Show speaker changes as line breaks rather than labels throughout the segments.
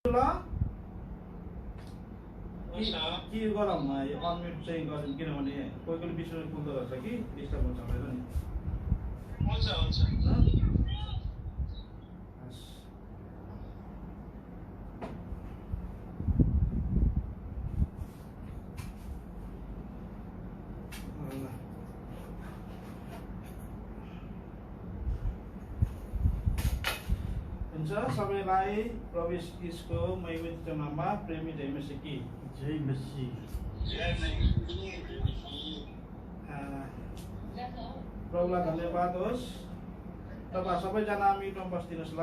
ल के गरौँ अनम्युट चाहिँ गरौँ किनभने कोही कोही बिचमा कुद्दो रहेछ कि डिस्टर्ब हुन्छ भनेर नि
हुन्छ
सबैलाई प्रभु यीशुको महिमित नाममा प्रेमी जय मसीह की
जय मसीह।
प्रभुलाई धन्यवाद होस्। तपाईँ सबैजना मिटमा बस्दिनुहोस् ल।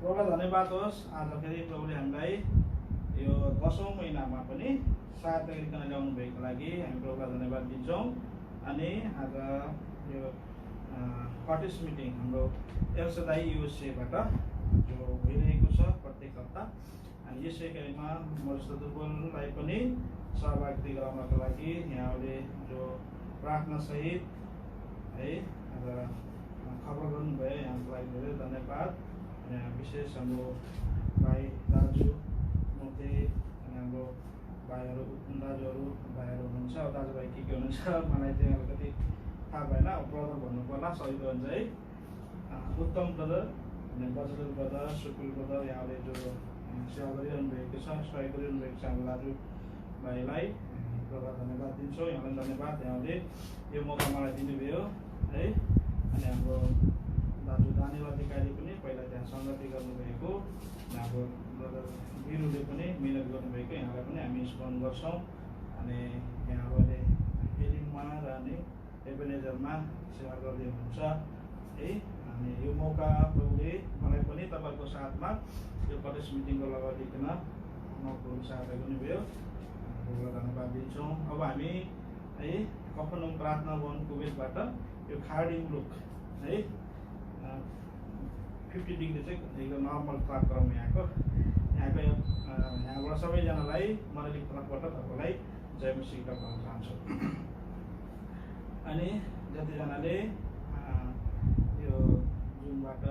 प्रभुलाई धन्यवाद होस्। आज फेरि प्रभुले हामीलाई यो 10औं महिनामा पनि सहायता गरिकन ल्याउनु भएको लागि हामी प्रभुलाई धन्यवाद दिन्छौँ। अनि आज यो कटेज मिटिङ हाम्रो एलसदाई युएसएबाट जो भइरहेको छ प्रत्येक हप्ता, अनि यसै कार्यमा म जस्तो दुर्बललाई पनि सहभागी गराउनको लागि यहाँले जो प्रार्थना सहित है आज खबर गर्नुभयो, यहाँको लागि धेरै धन्यवाद। विशेष हाम्रो भाइ दाजु मुक्ति अनि हाम्रो भाइहरू दाजुहरू भाइहरू हुनुहुन्छ। दाजुभाइ के हुनुहुन्छ मलाई चाहिँ अलिकति थाहा भएन, ब्रदर भन्नु पर्ला सही हुन्छ है। उत्तम ब्रदर अनि बजरल ब्रदर, सुकुल ब्रदर यहाँले जो सेवा गरिरहनु भएको छ, सहयोग गरिरहनु भएको छ हाम्रो दाजुभाइलाई प्रभुलाई धन्यवाद दिन्छौँ। यहाँलाई धन्यवाद, यहाँले यो मौका मलाई दिनुभयो है। अनि हाम्रो दाजु दानिल अधिकारी पनि पहिला त्यहाँ सङ्गति गर्नुभएको, हाम्रो ब्रदर बिरुले पनि मिहिनेत गर्नुभएको, यहाँलाई पनि हामी स्मरण गर्छौँ। अनि यहाँहरू अहिले एलिममा र अनि एबेनेजरमा सेवा गर्दै हुनुहुन्छ है। अनि यो मौका प्रभुले मलाई पनि तपाईँको साथमा यो कटेज मिटिङको लगाइदिकन उहाँको सहायता गर्नुभयो, प्रभुलाई धन्यवाद दिन्छौँ। अब हामी है कफरनहुम प्रार्थना भवन कुवेतबाट यो खाडी मुलुक है 50 डिग्री चाहिँ एकदम नर्मल कार्यक्रम यहाँबाट सबैजनालाई मनैलिक तर्फबाट तपाईँलाई जय मसीहका भन्न चाहन्छु। अनि जतिजनाले यो जुमबाट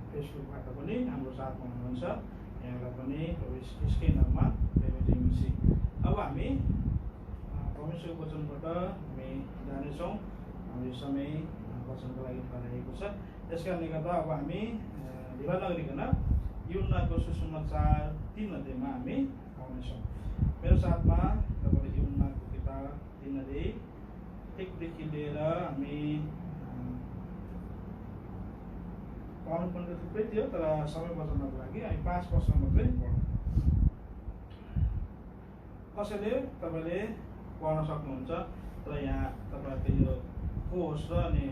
फेसबुकबाट पनि हाम्रो साथमा हुनुहुन्छ, यहाँलाई पनि यसकै नाममा जय मसीह। अब हामी परमेश्वरको वचनबाट हामी जानेछौँ। यो समय वचनको लागि ठहराएको छ, त्यस कारणले गर्दा अब हामी ढिला नगरिकन यूहन्नाको सुसमाचार 3 अध्यायमा हामी आउनेछौँ। मेरो साथमा तपाईँले यूहन्नाको किताब 3 अध्याय 1 देखि लिएर हामी पढ्नुपर्ने थुप्रै थियो, तर समय बचाउनको लागि हामी 5 वर्ष मात्रै पढौँ। कसैले तपाईँले पढ्न सक्नुहुन्छ, तर यहाँ तपाईँहरूको यो कोर्स र अनि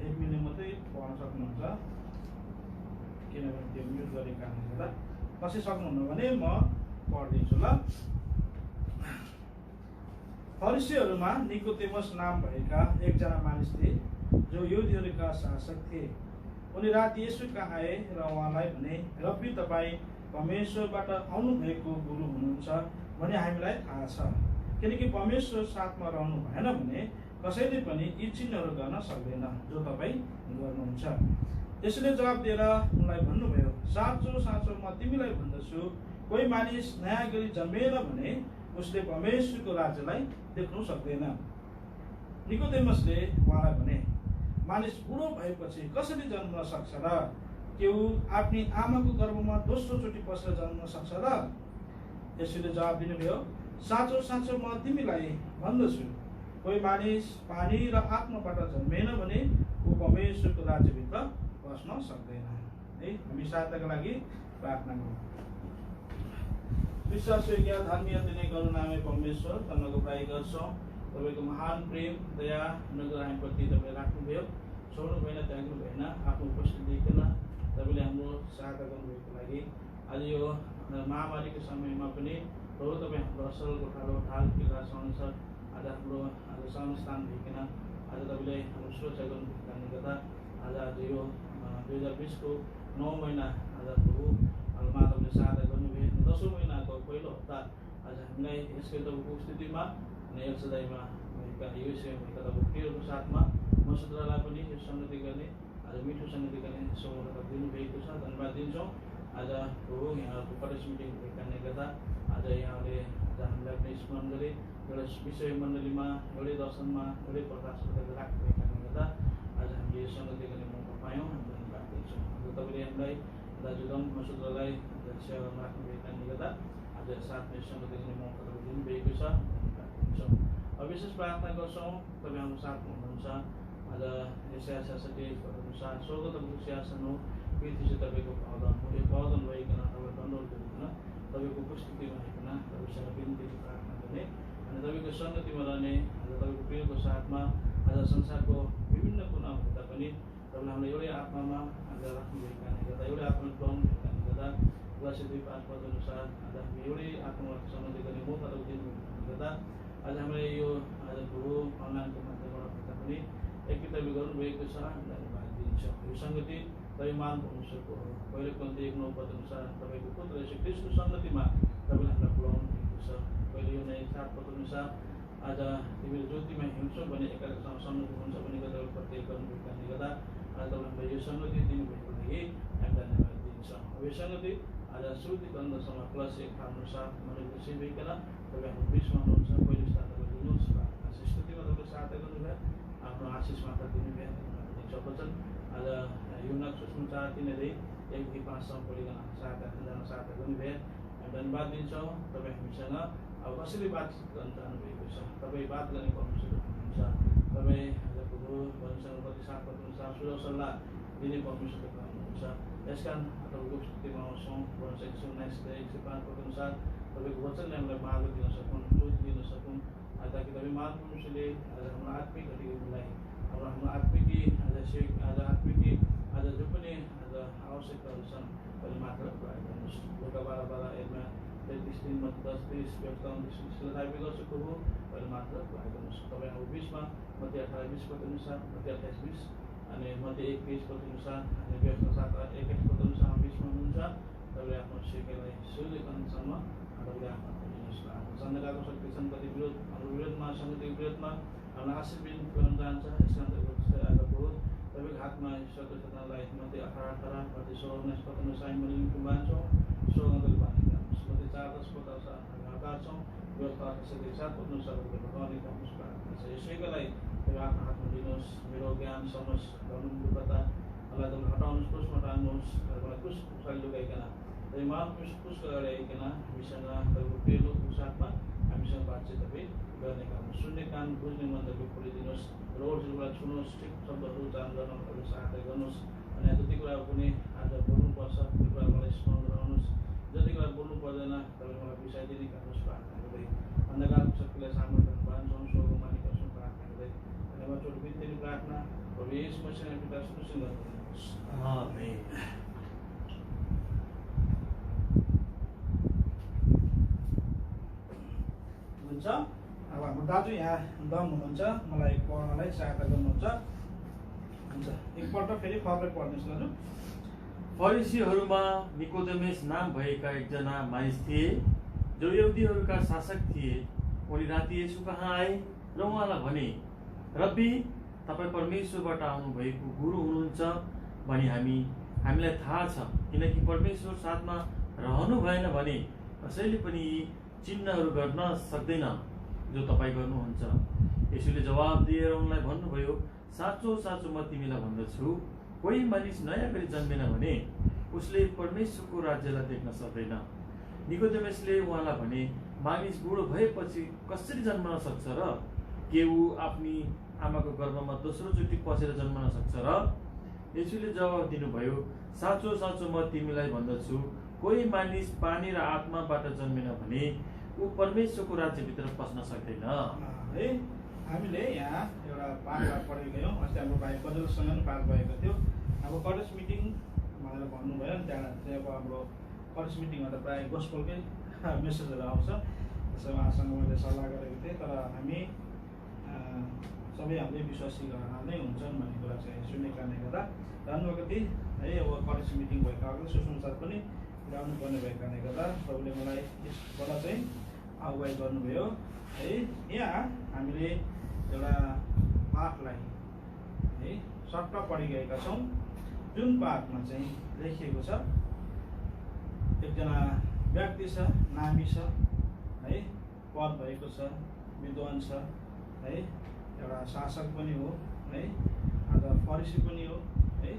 एडमिनले मात्रै पढ्न सक्नुहुन्छ, किनभने त्यो म्युट गरेको कारणले गर्दा। कसै सक्नुहुन्न भने म पढिदिन्छु ल। फरिसीहरूमा निकोदेमस नाम भएका एकजना मानिस थिए जो यहुदीहरूका शासक थिए। उनी राति येशू कहाँ आए र उहाँलाई भने, रब्बी तपाईँ परमेश्वरबाट आउनुभएको गुरु हुनुहुन्छ भने हामीलाई थाहा छ, किनकि परमेश्वर साथमा रहनु भएन भने कसैले पनि यी चिन्हहरू गर्न सक्दैन जो तपाईँ गर्नुहुन्छ। यसले जवाब दिएर उनलाई भन्नुभयो, साँचो साँचो म तिमीलाई भन्दछु, कोही मानिस नयाँ गरी जन्मेन भने उसले परमेश्वरको राज्यलाई देख्नु सक्दैन। निकोदेमसले उहाँलाई भने, मानिस बुढो भएपछि कसरी जन्मन सक्छ र? के ऊ आफ्नी आमाको गर्भमा दोस्रो चोटि पसेर जन्मन सक्छ र? यसले जवाब दिनुभयो, साँचो साँचो म तिमीलाई भन्दछु, कोही मानिस पानी र आत्माबाट जन्मेन भने ऊ परमेश्वरको राज्यभित्र बस्न सक्दैन है। हामी सहायताको लागि प्रार्थना गरौँ। विश्वासयोग्य धर्मीय दिने करुणामय परमेश्वर, तपाईँको बढाइ गर्छौँ। तपाईँको महान प्रेम दया अनुग्रह हामीप्रति तपाईँले राख्नुभयो, छोड्नु भएन, त्याग्नु भएन, आफ्नो उपस्थिति दिइकन तपाईँले हाम्रो सहायता गर्नुभएको लागि आज यो महामारीको समयमा पनि प्रभु तपाईँ हाम्रो असल गोठालो ढाल किल्ला अनुसार आज हाम्रो आज सानो स्थान भइकन आज तपाईँले हाम्रो सुरक्षा गर्नुभएको कारणले गर्दा आज यो 2020 को 9 महिना आज प्रभुमा तपाईँले सहायता गर्नुभयो। 10औं महिनाको पहिलो हप्ता आज हामीलाई यसकै तपाईँको स्थितिमा अनि एलसदाईमा भएका युएसए भएका तपाईँको प्रियको साथमा मसुद्रालाई पनि यो सङ्गति गर्ने आज मिठो सङ्गति गर्ने सौभाग्यता दिनुभएको छ। धन्यवाद दिन्छौँ। आज प्रभु यहाँहरूको कलेज मिटिङ भएको कारणले गर्दा आज यहाँले आज हामीलाई पनि स्मरण गरे एउटा विषय मण्डलीमा एउटै दर्शनमा एउटै प्रकाश राख्नुभएको कारणले गर्दा आज हामीले यो सङ्गति गर्ने मौका पायौँ। धन्यवाद दिन्छौँ। आज तपाईँले हामीलाई दाजु दम मसुद्रालाई सेवामा राख्नुभएको कारणले गर्दा आज साथमा सङ्गति गर्ने मौका तपाईँ दिनुभएको छ। धन्यवाद दिन्छौँ। अब विशेष प्रार्थना गर्छौँ। तपाईँ हाम्रो साथमा हुनुहुन्छ। आज यसा 66 अनुसार स्वर्गतको सिंहासन हो, पृथ्वी चाहिँ तपाईँको पावदन हो। यो पावदन भइकन तपाईँ दण्डवत गरिकन तपाईँको उपस्थितिमा आइकन तपाईँसँग बिन्ती प्रार्थना गर्ने अनि तपाईँको सङ्गतिमा रहने आज तपाईँको प्रियको साथमा आज संसारको विभिन्न कुनामा हुँदा पनि तपाईँले हामीलाई एउटै आत्मामा आज राख्नुभएको कारणले गर्दा एउटै आत्मा पुऱ्याउनु भएको कारणले गर्दा उहाँसित 2-5 पद अनुसार आज हामी एउटै आत्मामा सङ्गति गर्ने मौका तपाईँ दिनुभएको कारणले गर्दा आज हामीले यो आज प्रभु अनलाइनको माध्यमबाट भन्दा पनि एकतावी गर्नुभएको छ। धन्यवाद दिन्छौँ। यो सङ्गति तपाईँ मान परमेश्वरको हो। पहिलो कन्ती 1:9 पद अनुसार तपाईँको पुत्र येशू ख्रीष्टको सङ्गतिमा तपाईँले हामीलाई बोलाउनु भएको छ। पहिले यो 7 पद अनुसार आज तिमीले ज्योतिमा हिँड्छौ भने एकाअर्कासँग सङ्गति हुन्छ भने तपाईँले प्रत्येक गर्नुभएको कारणले गर्दा आज तपाईँले हामीलाई यो सङ्गति दिनुभएको लागि हामी धन्यवाद दिन्छौँ। अब यो सङ्गति आज श्रुति ग्रन्थसम्म +1 अनुसार मलाई खुसी भइकन तपाईँ हाम्रो बिचमा हुनुहुन्छ। पहिलो स्थान तपाईँ दिनुहोस्। स्तुतिमा तपाईँले सहायता गर्नुभयो, आफ्नो आशिष मात्र दिनुभयो। वचन आज युनाक सुसमाचार 3:1-5 पढिकन सहायता गर्नुभयो। हामी धन्यवाद दिन्छौँ। तपाईँ हामीसँग अब कसरी बातचित गर्न चाहनुभएको छ, तपाईँ बात गर्ने परमेश्वर हुनुहुन्छ। तपाईँ आज प्रभु भनिसँग कति साथपत अनुसार सुझाव सल्लाह दिने परमेश्वर हुनुहुन्छ। यस कारण तपाईँको स्थितिमा आउँछौँ। 19:1-5 पद अनुसार तपाईँको वचनले हामीलाई मार्ग दिन सकौँ, जोत दिन सकौँ ताकि तपाईँ महान परमेश्वरले आज हाम्रो आत्मिक अधिकारीलाई हाम्रो आत्मिकी आज आत्मिकी आज जो पनि आज आवश्यकताहरू छन् अहिले मात्र प्रयोग गर्नुहोस्। लुका 12:1 33:10-30 व्यवस्थापन गर्छु प्रभु अहिले मात्र प्रयोग गर्नुहोस्। तपाईँ हाम्रो बिचमा मध्य 18:20 पद अनुसार मध्य 28:20 अनि मध्य 1:23 पद अनुसार अनि व्यवस्था 7:21 पद अनुसार हाम्रो बिचमा हुनुहुन्छ। तपाईँले आफ्नो सेकेलाई सूर्यकान्तसम्म तपाईँले आफ्नो दिनुहोस्। आफ्नो सन्देहको शक्ति छन् कति विरोध हाम्रो विरोधमा सङ्गतिको विरोधमा हामीलाई आशीर्वाद गर्न चाहन्छ। यस कारण आज तपाईँको हातमा शत्रुलाई मध्य 18:18 मध्य 16:19 पद अनुसार मण्डलीको बाँच्छौँ। 16 बाँधेका मध्य 4:10 पद अनुसार हामी हतार छौँ। व्यवस्था 7 पद अनुसार गर्ने प्रार्थना छ। यसैकालाई तपाईँ आफ्नो हातमा दिनुहोस्। मेरो ज्ञान समझ गर्नुपता मलाई तपाईँ हटाउनुहोस्, क्रुसमा टाल्नुहोस्। मलाई क्रुसलाई लुगाइकन तपाईँ महान क्रुस अगाडि आइकन हामीसँग तपाईँको प्रिय लोकको साथमा हामीसँग बातचित तपाईँ गर्ने काम सुन्ने कान बुझ्ने मन तपाईँ खोलिदिनुहोस्। रोडहरूबाट छुनुहोस्, ठिक शब्दहरू उच्चारण गर्न तपाईँ सहायता गर्नुहोस्। अनि जति कुरा पनि आज बोल्नुपर्छ त्यो कुरा मलाई स्मरण गराउनुहोस्। जति कुरा बोल्नु पर्दैन तपाईँ मलाई बिसाइदिने कारणोस् प्रार्थना गर्दै अन्धकारको शक्तिलाई सामना गर्न पान्छौँ। स्वर्गको मालिक असौँ प्रार्थना गर्दै धन्यवाद छोटो बिन्ती प्रार्थना प्रभु येशू मसीहका पिता सुसङ गर्नुहोस्। आमेन। हुन्छ। अब हाम्रो दाजु यहाँ दम हुनुहुन्छ, मलाई पढ्नलाई सहायता गर्नुहुन्छ। हुन्छ, एकपल्ट फेरि खबरै पढ्नुहोस् दाजु।
फरिसीहरूमा निकोदेमस नाम भएका एकजना मानिस थिए जो यहुदीहरूका शासक थिए। उनी राति येशू कहाँ आए र उहाँलाई भने, रब्बी, तपाईँ परमेश्वरबाट आउनुभएको गुरु हुनुहुन्छ भनी हामीलाई थाहा छ, किनकि परमेश्वर साथमा रहनु भएन भने कसैले पनि यी चिन्हहरू गर्न सक्दैन जो तपाईँ गर्नुहुन्छ। येशूले जवाब दिएर उनलाई भन्नुभयो, साँचो साँचो म तिमीलाई भन्दछु, कोही मानिस नयाँ गरी जन्मेन भने उसले परमेश्वरको राज्यलाई देख्न सक्दैन। निकोदेमसले उहाँलाई भने, मानिस बुढो भएपछि कसरी जन्मन सक्छ र के ऊ आफ्नी आमाको गर्भमा दोस्रोचोटि पसेर जन्मन सक्छ र? येशूले जवाब दिनुभयो, साँचो साँचो म तिमीलाई भन्दछु, कोही मानिस पानी र आत्माबाट जन्मेन भने ऊ परमेश्वरको राज्यभित्र पस्न सक्दैन।
है हामीले यहाँ एउटा पाठ पढेको थियौँ। अस्ति हाम्रो भाइ बजलसँग पनि पाठ भएको थियो। अब कलेज मिटिङ भनेर भन्नुभयो नि, त्यहाँ चाहिँ अब हाम्रो कलेज मिटिङमा त प्रायः गोस्पलकै मेसेजहरू आउँछ। त्यसो उहाँसँग मैले सल्लाह गरेको थिएँ। तर हामी हाम्रै विश्वासी घरना नै हुन्छन् भन्ने कुरा चाहिँ सुन्ने कारणले गर्दा अलिकति है अब कलेज मिटिङ भएको अगाडि सुसमाचार पनि ल्याउनु पर्ने भएको कारणले गर्दा तपाईँले मलाई यसबाट चाहिँ अगुवाई गर्नुभयो है। यहाँ हामीले एउटा पाठलाई है सर्ट पढिगएका छौँ, जुन पाठमा चाहिँ लेखिएको छ एकजना व्यक्ति छ, नामी छ है, पद भएको छ, विद्वान छ है, एउटा शासक पनि हो है, आज फरिसी पनि हो है।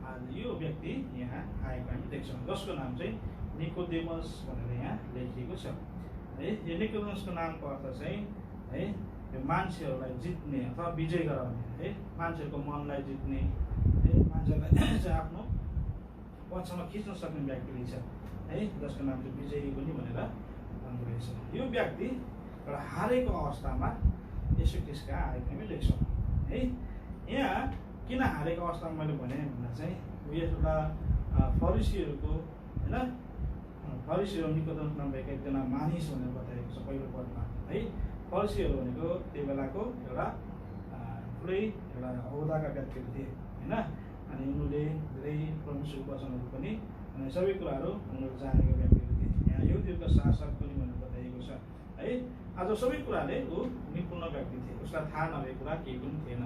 आज यो व्यक्ति यहाँ आएको हामी देख्छौँ, जसको नाम चाहिँ निकोदेमस भनेर यहाँ लेखिएको छ है। यो निकोदेमसको नामको अर्थ चाहिँ है यो मान्छेहरूलाई जित्ने अथवा विजय गराउने है, मान्छेहरूको मनलाई जित्ने है, मान्छेलाई चाहिँ आफ्नो पक्षमा खिच्न सक्ने व्यक्ति रहेछ है, जसको नाम चाहिँ विजयी पनि भनेर भन्नु रहेछ। यो व्यक्ति एउटा हारेको अवस्थामा यसो ख्रिस्ट कहाँ आएको हामी देख्छौँ है। यहाँ किन हारेको अवस्थामा मैले भने भन्दा चाहिँ एउटा फरिसीहरूको होइन, फरिसीहरू निकोदेमस नाम भएको एकजना मानिस भनेर बताएको छ पहिलो पदमा है। फरिसीहरू भनेको त्यो बेलाको एउटा ठुलै एउटा अहोदाका व्यक्तिहरू थिए होइन, अनि उनीहरूले धेरै परमेश्वरको वचनहरू पनि अनि सबै कुराहरू उनीहरू जानेको व्यक्तिहरू थिए। यहाँ यहुदीहरूका शासक पनि भनेर बताइएको छ है। आज सबै कुराले ऊ निपुण व्यक्ति थिए, उसलाई थाहा नभएको कुरा केही पनि थिएन।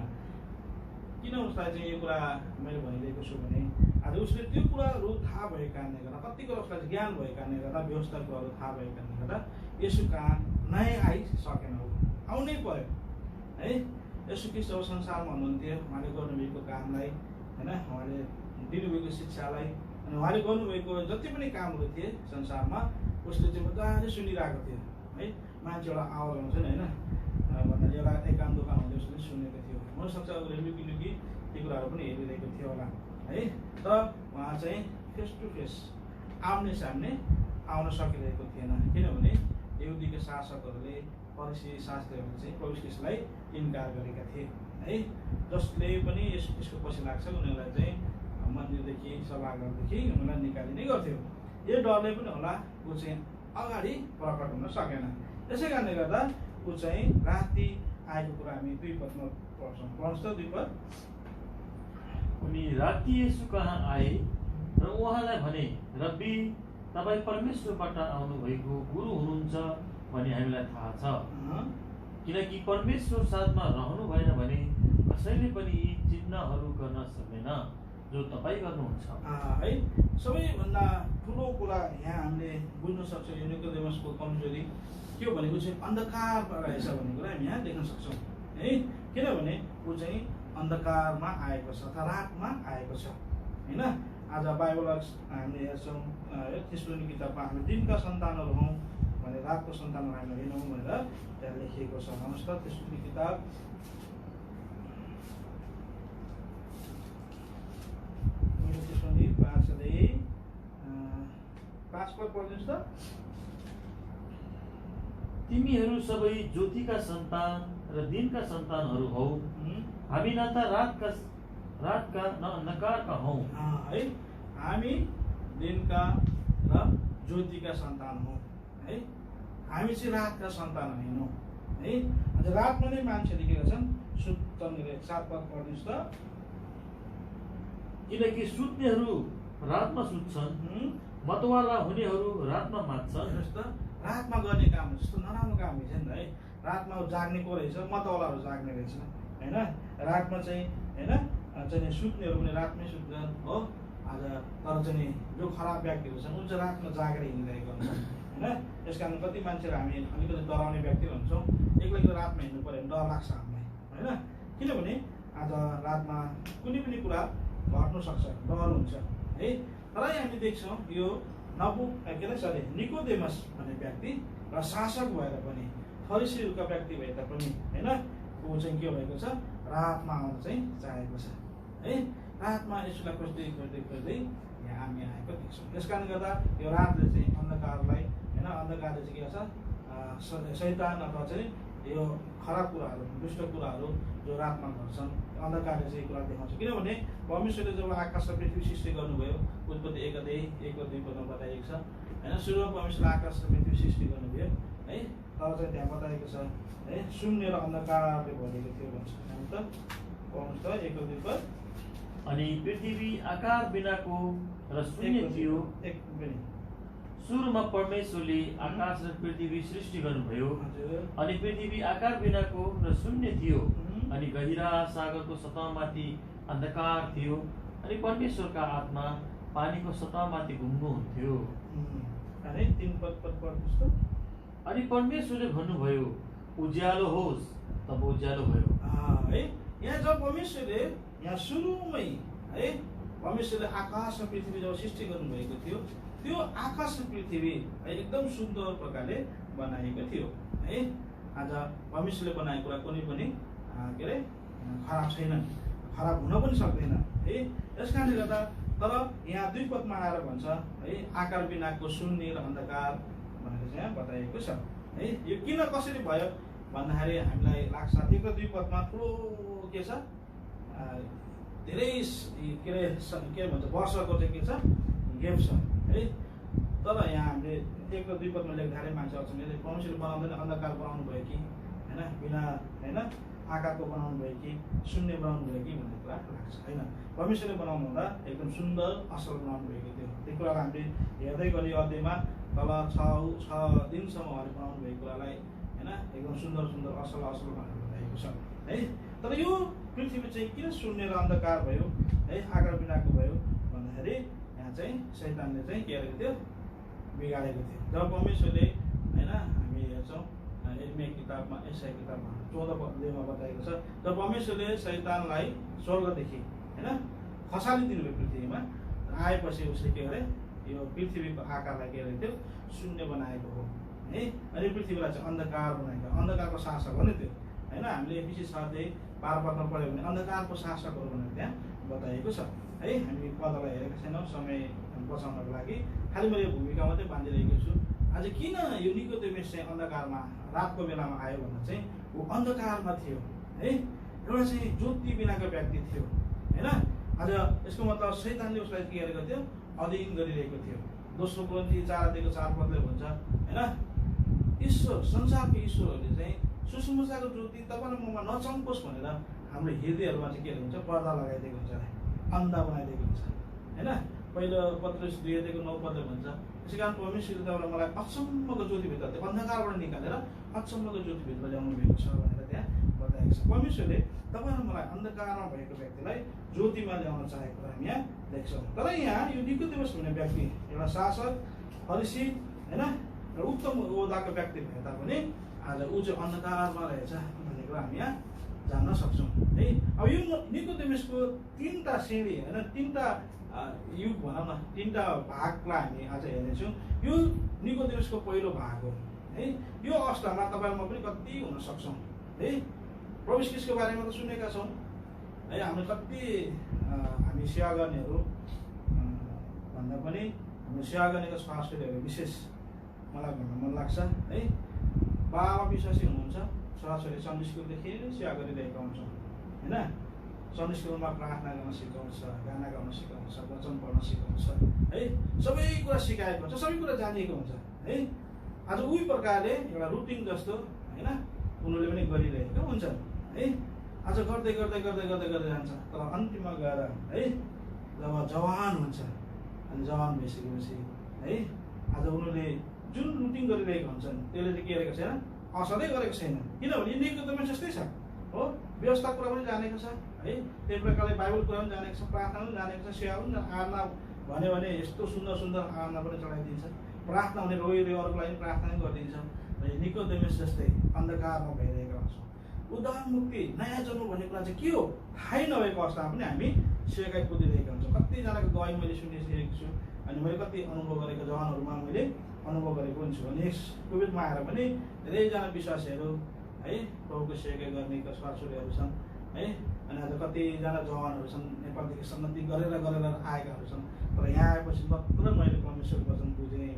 किन उसलाई चाहिँ यो कुरा मैले भनिरहेको छु भने आज उसले त्यो कुराहरू थाहा भएको कारणले गर्दा, कति कुरा उसलाई ज्ञान भएको कारणले गर्दा, व्यवस्था कुराहरू थाहा भएको कारणले गर्दा यसो कहाँ नै आइसकेन, आउनै पर्यो है। यसो ख्रिस्ट अब संसारमा हुनुहुन्थ्यो, उहाँले गर्नुभएको कामलाई होइन, उहाँले दिनुभएको शिक्षालाई अनि उहाँले गर्नुभएको जति पनि कामहरू थिए संसारमा उसले चाहिँ मजाले सुनिरहेको थियो है। मान्छे एउटा आवाज आउँछ नि होइन, भन्दाखेरि एउटा एकान्त दोकान हुँदै उसले सुनेको थियो, हुनसक्छ उसले लुकी लुकी ती कुराहरू पनि हेरिरहेको थियो होला है। तर उहाँ चाहिँ फेस टु फेस आम्ने सामने आउन सकिरहेको थिएन, किनभने यहुदीका शासकहरूले फरिसी शास्त्रीहरूले चाहिँ प्रभु ख्रिस्टलाई इन्कार गरेका थिए है। जसले पनि यस ख्रिस्टको पछि लाग्छ उनीहरूलाई चाहिँ मन्दिरदेखि सभाघरदेखि उनीहरूलाई निकालिने गर्थ्यो। यो डरले पनि होला ऊ चाहिँ अगाडि प्रकट हुन सकेन। त्यसै कारणले गर्दा ऊ चाहिँ राति आएको कुरा हामी 2 पदमा पढ्छौँ। पढ्छ 2 पद।
उनी राति येशू कहाँ आए र उहाँलाई भने, रब्बी तपाईँ परमेश्वरबाट आउनुभएको गुरु हुनुहुन्छ भन्ने हामीलाई थाहा छ, किनकि परमेश्वर साथमा रहनु भएन भने कसैले पनि यी चिन्हहरू गर्न सक्दैन जो तपाईँ गर्नुहुन्छ
है। सबैभन्दा ठुलो कुरा यहाँ हामीले बुझ्न सक्छौँ यो निकोदेमसको कमजोरी के हो भनेको चाहिँ अन्धकार रहेछ भन्ने कुरा हामी यहाँ देख्न सक्छौँ है। किनभने ऊ चाहिँ अन्धकारमा आएको छ अथवा रातमा आएको छ होइन। आज बाइबल हामीले हेर्छौँ तेस्सलोनिके किताबमा हामी दिनका सन्तानहरू हौँ भने रातको सन्तानहरू हामी होइनौँ भनेर त्यहाँ लेखिएको छ। हेर्नुहोस् त तेस्सलोनिके किताब 5 पद पढ्नुहोस् त।
तिमीहरू सबै ज्योतिका सन्तान र दिनका सन्तानहरू हौ, हामी न त रातका न अन्धकारका हौ
है। हामी दिनका र ज्योतिका सन्तान हौ है, हामी चाहिँ रातका सन्तान होइनौँ है। आज रातमा नै मान्छे लेखेका छन् सुत्ने 7 पद पढ्नुहोस् त।
किनकि सुत्नेहरू रातमा सुत्छन्, मतवाला हुनेहरू रातमा मात्छन्।
हेर्नुहोस् त, रातमा गर्ने काम जस्तो नराम्रो काम हुन्छ नि त है। रातमा जाग्ने को रहेछ, मतवालाहरू जाग्ने रहेछ होइन। रातमा चाहिँ होइन सुत्नेहरू पनि रातमै सुत्छन् हो। आज तर चाहिँ जो खराब व्यक्तिहरू छन् उनी चाहिँ रातमा जागेर हिँडिरहेको हुन्छन् होइन। त्यस कारण कति मान्छेहरू हामी अलिकति डराउने व्यक्तिहरू हुन्छौँ, एक्लै रातमा हिँड्नु पऱ्यो भने डर लाग्छ हामीलाई होइन। किनभने आज रातमा कुनै पनि कुरा घट्न सक्छ, डर हुन्छ है। तर हामी देख्छौँ यो निकोदेमस भन्ने व्यक्ति र शासक भएर पनि फरिसीहरूका व्यक्ति भए तापनि होइन ऊ चाहिँ के भएको छ, रातमा आउन चाहिँ चाहेको छ है। रातमा यसलाई खोज्दै खोज्दै खोज्दै यहाँ हामी आएको देख्छौँ। त्यस कारणले गर्दा यो रातले चाहिँ अन्धकारलाई होइन, अन्धकारले चाहिँ के गर्छ, शैतान अथवा चाहिँ यो खराब कुराहरू दुष्ट कुराहरू जो रातमा घट्छन् अन्धकारले चाहिँ कुरा देखाउँछ। किनभने परमेश्वरले जब आकाश र पृथ्वी सृष्टि गर्नुभयो, उत्पत्ति 1 अध्याय 1 र 2 पदमा बताइएको छ होइन। सुरुमा परमेश्वरले आकाश र पृथ्वी सृष्टि गर्नुभयो है। तर चाहिँ त्यहाँ बताएको छ है शून्य र अन्धकारले भरिएको थियो भन्छ। हामी त पढ्नुहोस् त 1 2
अनि पृथ्वी आकार बिनाको र शून्य थियो।
एक पनि
सुरुमा परमेश्वरले आकाश र पृथ्वी सृष्टि गर्नुभयो।
हजुर
अनि पृथ्वी आकार बिनाको र शून्य थियो। अनि गहिरा सागरको सतहमाथि अन्धकार थियो। अनि परमेश्वरका आत्मा पानीको सतहमाथि घुम्नुहुन्थ्यो।
अरे 3 पद पढ्नुहोस् त।
अनि परमेश्वरले भन्नुभयो उज्यालो होस्, तब उज्यालो भयो।
है यहाँ जब परमेश्वरले यहाँ सुरुमै है परमेश्वरले आकाश र पृथ्वी जब सृष्टि गर्नुभएको थियो, त्यो आकाश र पृथ्वी है एकदम सुन्दर प्रकारले बनाएको थियो है। आज परमेश्वरले बनाएको कुरा कुनै पनि के अरे खराब छैन, खराब हुन पनि सक्दैन है। यस कारणले गर्दा तर यहाँ 2 पदमा आएर भन्छ है आकार बिनाको शून्य र अन्धकार भनेर चाहिँ यहाँ बताएको छ है। यो किन कसरी भयो भन्दाखेरि हामीलाई लाग्छ 1 र 2 पदमा ठुलो के छ धेरै के अरे भन्छ वर्षको चाहिँ के छ गेप छ है। तर यहाँ हामीले 1 र 2 पदमा लेख्दाखेरि मान्छे अचम्म परमेश्वरले बनाउँदैन अन्धकार बनाउनु भयो कि होइन, बिना होइन आकारको बनाउनु भयो कि शून्य बनाउनु भयो कि भन्ने कुरा लाग्छ होइन। परमेश्वरले बनाउनु हुँदा एकदम सुन्दर असल बनाउनु भएको थियो। त्यो कुरालाई हामीले हेर्दै गयो यो अध्यायमा तल 6 दिनसम्म उहाँले बनाउनु भएको कुरालाई होइन एकदम सुन्दर सुन्दर असल असल भनेर बताएको छ है। तर यो पृथ्वी चाहिँ किन शून्य र अन्धकार भयो है आकार बिनाको भयो भन्दाखेरि यहाँ चाहिँ शैतानले चाहिँ के गरेको थियो बिगाडेको थियो। जब परमेश्वरले होइन हामी हेर्छौँ यिर्मिया किताबमा यशाया किताबमा 14 पदमा बताएको छ जब परमेश्वरले शैतानलाई स्वर्गदेखि होइन खसालिदिनु भयो पृथ्वीमा आएपछि उसले के गरे यो पृथ्वीको आकारलाई के गरेको थियो शून्य बनाएको हो है। अनि पृथ्वीलाई चाहिँ अन्धकार बनाएको, अन्धकारको शासक हो नि त्यो होइन। हामीले एफिसी 6:12 पदमा पढ्यो भने अन्धकारको शासकहरू भनेर त्यहाँ बताएको छ है। हामी पदलाई हेरेका छैनौँ समय बचाउनको लागि, खालि मैले भूमिका मात्रै बाँधिरहेको छु। आज किन यो निकोदेमुस चाहिँ अन्धकारमा रातको बेलामा आयो भन्दा चाहिँ ऊ अन्धकारमा थियो है। एउटा चाहिँ ज्योति बिनाको व्यक्ति थियो होइन। आज यसको मतलब शैतानले उसलाई के गरेको थियो अधीन गरिरहेको थियो। दोस्रो कोरिन्थी 4:4 पदले भन्छ होइन ईश्वर संसारको ईश्वरहरूले चाहिँ सुसमाचारको ज्योति तपाईँ ममा नचम्कोस् भनेर हाम्रो हृदयहरूमा चाहिँ के हुन्छ पर्दा लगाइदिएको हुन्छ, अन्धा बनाइदिएको हुन्छ होइन। पहिलो पत्रुस 2:9 पदले भन्छ त्यसै कारण परमेश्वरले तपाईँलाई मलाई अचम्मको ज्योतिभित्र त्यो अन्धकारबाट निकालेर अचम्मको ज्योतिभित्र ल्याउनु भएको छ भनेर त्यहाँ बताएको छ। परमेश्वरले तपाईँ र मलाई अन्धकारमा भएको व्यक्तिलाई ज्योतिमा ल्याउन चाहेको हामी यहाँ देख्छौँ। तर यहाँ यो निकोदेमुस भन्ने व्यक्ति एउटा शासक फरिसी होइन एउटा उत्तम ओहदाको व्यक्ति भए तापनि आज ऊ चाहिँ अन्धकारमा रहेछ भन्ने कुरा हामी यहाँ जान्न सक्छौँ है। अब यो निकोदेमुसको 3टा श्रेणी होइन 3टा युग भनौँ न 3टा भागलाई हामी आज हेर्नेछौँ। यो निकोदेमुसको पहिलो भाग हो है। यो अवस्थामा तपाईँमा पनि कति हुन सक्छौँ है। प्रभु ख्रीष्टको बारेमा त सुनेका छौँ है। हामीले कति हामी सेवा गर्नेहरू भन्दा पनि हाम्रो सेवा गर्नेको छोराछोरीहरू विशेष मलाई भन्न मन लाग्छ है। बाबा विश्वासी हुनुहुन्छ, छोराछोरी सन्डे स्कुलदेखि सेवा गरिरहेका हुन्छौँ होइन। सन्डे स्कुलमा प्रार्थना गर्न सिकाउँछ, गाना गाउन सिकाउँछ, वचन पढ्न सिकाउँछ है। सबै कुरा सिकाएको हुन्छ, सबै कुरा जानिएको हुन्छ है। आज उही प्रकारले एउटा रुटिन जस्तो होइन उनीहरूले पनि गरिरहेका हुन्छन् है। आज गर्दै गर्दै गर्दै गर्दै गर्दै जान्छ। तर अन्तिममा गएर है जब जवान हुन्छ अनि जवान भइसकेपछि है आज उनीहरूले जुन रुटिन गरिरहेका हुन्छन् त्यसले चाहिँ के गरेको छैन, असरै गरेको छैन। किनभने निकोदेमुस जस्तै छ हो, व्यवस्था कुरा पनि जानेको छ है। त्यही प्रकारले बाइबल कुरा पनि जानेको छ, प्रार्थना पनि जानेको छ, सेवा पनि आराधना भन्यो भने यस्तो सुन्दर सुन्दर आराधना पनि चलाइदिन्छ, प्रार्थना हुने रोइ अरूको लागि प्रार्थना पनि गरिदिन्छ। निकोदेमुस जस्तै अन्धकारमा भइरहेका हुन्छौँ। उद्धार मुक्ति नयाँ जन्म भन्ने कुरा चाहिँ के हो थाहै नभएको अवस्थामा पनि हामी सेवाकाई कुदिरहेका हुन्छौँ। कतिजनाको गवाई मैले सुनिसकेको छु अनि मैले कति अनुभव गरेको जवानहरूमा मैले अनुभव गरेको पनि छु। अनि कोभिडमा आएर पनि धेरैजना विश्वासीहरू है प्रभुको सेवा गर्नेका छोराछोरीहरू छन् है। अनि आज कतिजना जवानहरू छन् नेपालदेखि सन्मति गरेर आएकाहरू छन्। तर यहाँ आएपछि मात्र मैले परमेश्वरको वचन बुझेँ,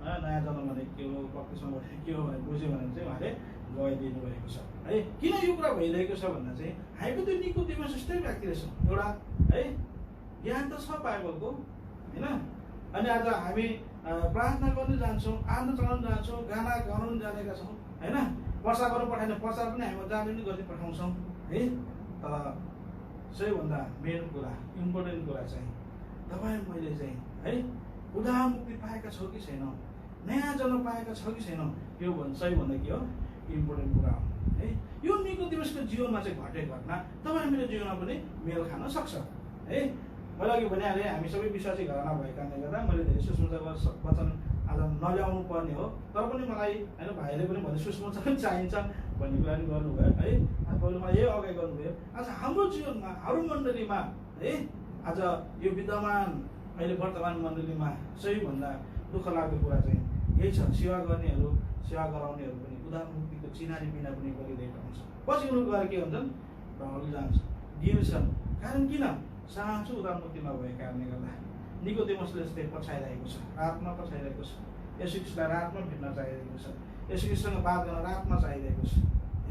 नयाँ जन्म भनेको के हो, बक्तिस्मा भनेको के हो भनेर बुझ्यो भने चाहिँ उहाँले गवाई दिनुभएको छ है। किन यो कुरा भइरहेको छ भन्दा चाहिँ हामी त निकोदेमुस जस्तै व्यक्ति रहेछौँ एउटा है। ज्ञान त छ बाइबलको होइन। अनि आज हामी प्रार्थना गर्न जान्छौँ, आराधना चलाउन जान्छौँ, गाना गाउन पनि जानेका छौँ होइन प्रचार गर्नु पठाएन प्रचार पनि हामी जाने पनि गर्दै पठाउँछौँ है। तर सबैभन्दा मेन कुरा इम्पोर्टेन्ट कुरा चाहिँ तपाईँ मैले चाहिँ है उद्धार मुक्ति पाएका छौँ कि छैनौँ, नयाँ जन्म पाएका छौँ कि छैनौँ, यो सबैभन्दा के हो इम्पोर्टेन्ट कुरा हो है। यो निकोदेमसको जीवनमा चाहिँ घटेको घटना तपाईँ मेरो जीवनमा पनि मेल खान सक्छ है। मैले अघि भनिहालेँ हामी सबै विश्वासी घरमा भएको कारणले गर्दा मैले धेरै सुसमाचार वचन आज नल्याउनु पर्ने हो, तर पनि मलाई होइन भाइले पनि भने सुसमाचार पनि चाहिन्छ भन्ने कुरा पनि गर्नुभयो है। तपाईँले मलाई यही अगाडि गर्नुभयो। आज हाम्रो जीवनमा हाम्रो मण्डलीमा है आज यो विद्यमान अहिले वर्तमान मण्डलीमा सबैभन्दा दुःख लाग्दो कुरा चाहिँ यही छ, सेवा गर्नेहरू सेवा गराउनेहरू पनि उद्धार मुक्तिको चिनारी बिना पनि गरिरहेका हुन्छ। पछि उनीहरू गएर के हुन्छन् ढल जान्छ गिर्छन्। कारण किन साँचो उद्धार मुक्ति नभएको कारणले गर्दा निकोदेमसले जस्तै पछाइरहेको छ, रातमा पछाइरहेको छ। यसो ख्रिस्टलाई रातमा भेट्न चाहिरहेको छ, यसो ख्रिस्टसँग बात गर्न रातमा चाहिरहेको छ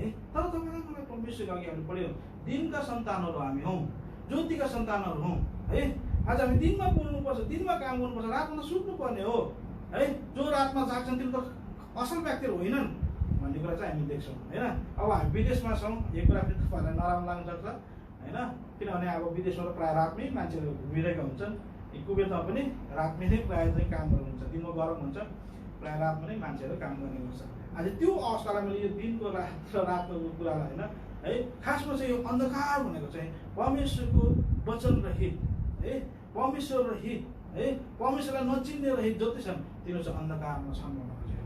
है। तर तपाईँलाई मलाई परमेश्वरको अघि हामी पढ्यौँ दिनका सन्तानहरू हामी हौँ, ज्योतिका सन्तानहरू हौँ है। आज हामी दिनमा बोल्नुपर्छ, दिनमा काम गर्नुपर्छ, रातमा त सुत्नु पर्ने हो है। जो रातमा जाग्छन् तिनीहरू त असल व्यक्तिहरू होइनन् भन्ने कुरा चाहिँ हामी देख्छौँ होइन। अब हामी विदेशमा छौँ, यो कुरा पनि तपाईँहरूलाई नराम्रो लाग्न सक्छ होइन, किनभने अब विदेशमा त प्रायः रातमै मान्छेहरू घुमिरहेका हुन्छन्। कुवेतमा पनि रातमै नै प्रायः चाहिँ कामहरू हुन्छ, दिनमा गरम हुन्छ, प्रायः रातमा नै मान्छेहरू काम गर्ने गर्छ। आज त्यो अवस्थालाई मैले यो दिनको रात र रातको कुरालाई होइन है, खासमा चाहिँ यो अन्धकार भनेको चाहिँ परमेश्वरको वचन रहित है, परमेश्वर रहित है, परमेश्वरलाई नचिन्ने रहित जति छन् तिनीहरू चाहिँ अन्धकारमा छन् भन्न खोजेको।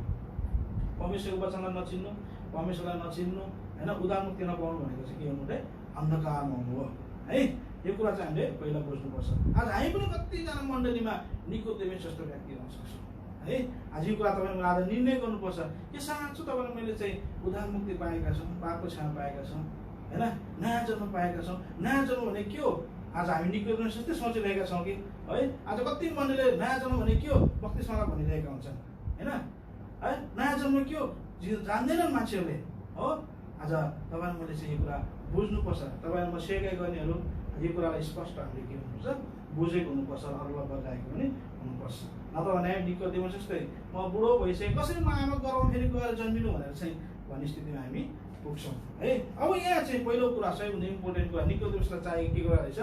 परमेश्वरको वचनलाई नचिन्नु, परमेश्वरलाई नचिन्नु होइन, उद्धार मुक्ति नपाउनु भनेको चाहिँ के हुनु रे अन्धकारमा हुनु हो है। यो कुरा चाहिँ हामीले पहिला बुझ्नुपर्छ। आज हामी पनि कतिजना मण्डलीमा निकोदेमस जस्तो व्यक्ति हुन सक्छौँ है। आज यो कुरा तपाईँले आज निर्णय गर्नुपर्छ कि साँचो तपाईँले मैले चाहिँ उद्धार मुक्ति पाएका छौँ, पापको क्षमा पाएका छौँ होइन, नयाँ जन्म पाएका छौँ। नयाँ जन्म भने के हो? आज हामी निकोदेमस जस्तै सोचिरहेका छौँ कि है। आज कति मण्डलीले नयाँ जन्म भने के हो बत्तिसमा भनिरहेका हुन्छन् होइन है। नयाँ जन्म के हो जान्दैनन् मान्छेहरूले हो। आज तपाईँले मैले चाहिँ यो कुरा बुझ्नुपर्छ। तपाईँलाई म सेकाइ गर्नेहरू यो कुरालाई स्पष्ट हामीले के हुनुपर्छ बुझेको हुनुपर्छ, अरूलाई बजाएको पनि हुनुपर्छ। नत्र भने निकोदेमस जस्तै म बुढो भइसकेँ कसरी म आमा गराउनु फेरि गएर जन्मिनु भनेर चाहिँ भन्ने स्थितिमा हामी पुग्छौँ है। अब यहाँ चाहिँ पहिलो कुरा सबैभन्दा इम्पोर्टेन्ट कुरा निकोदेमसलाई चाहिएको के कुरा रहेछ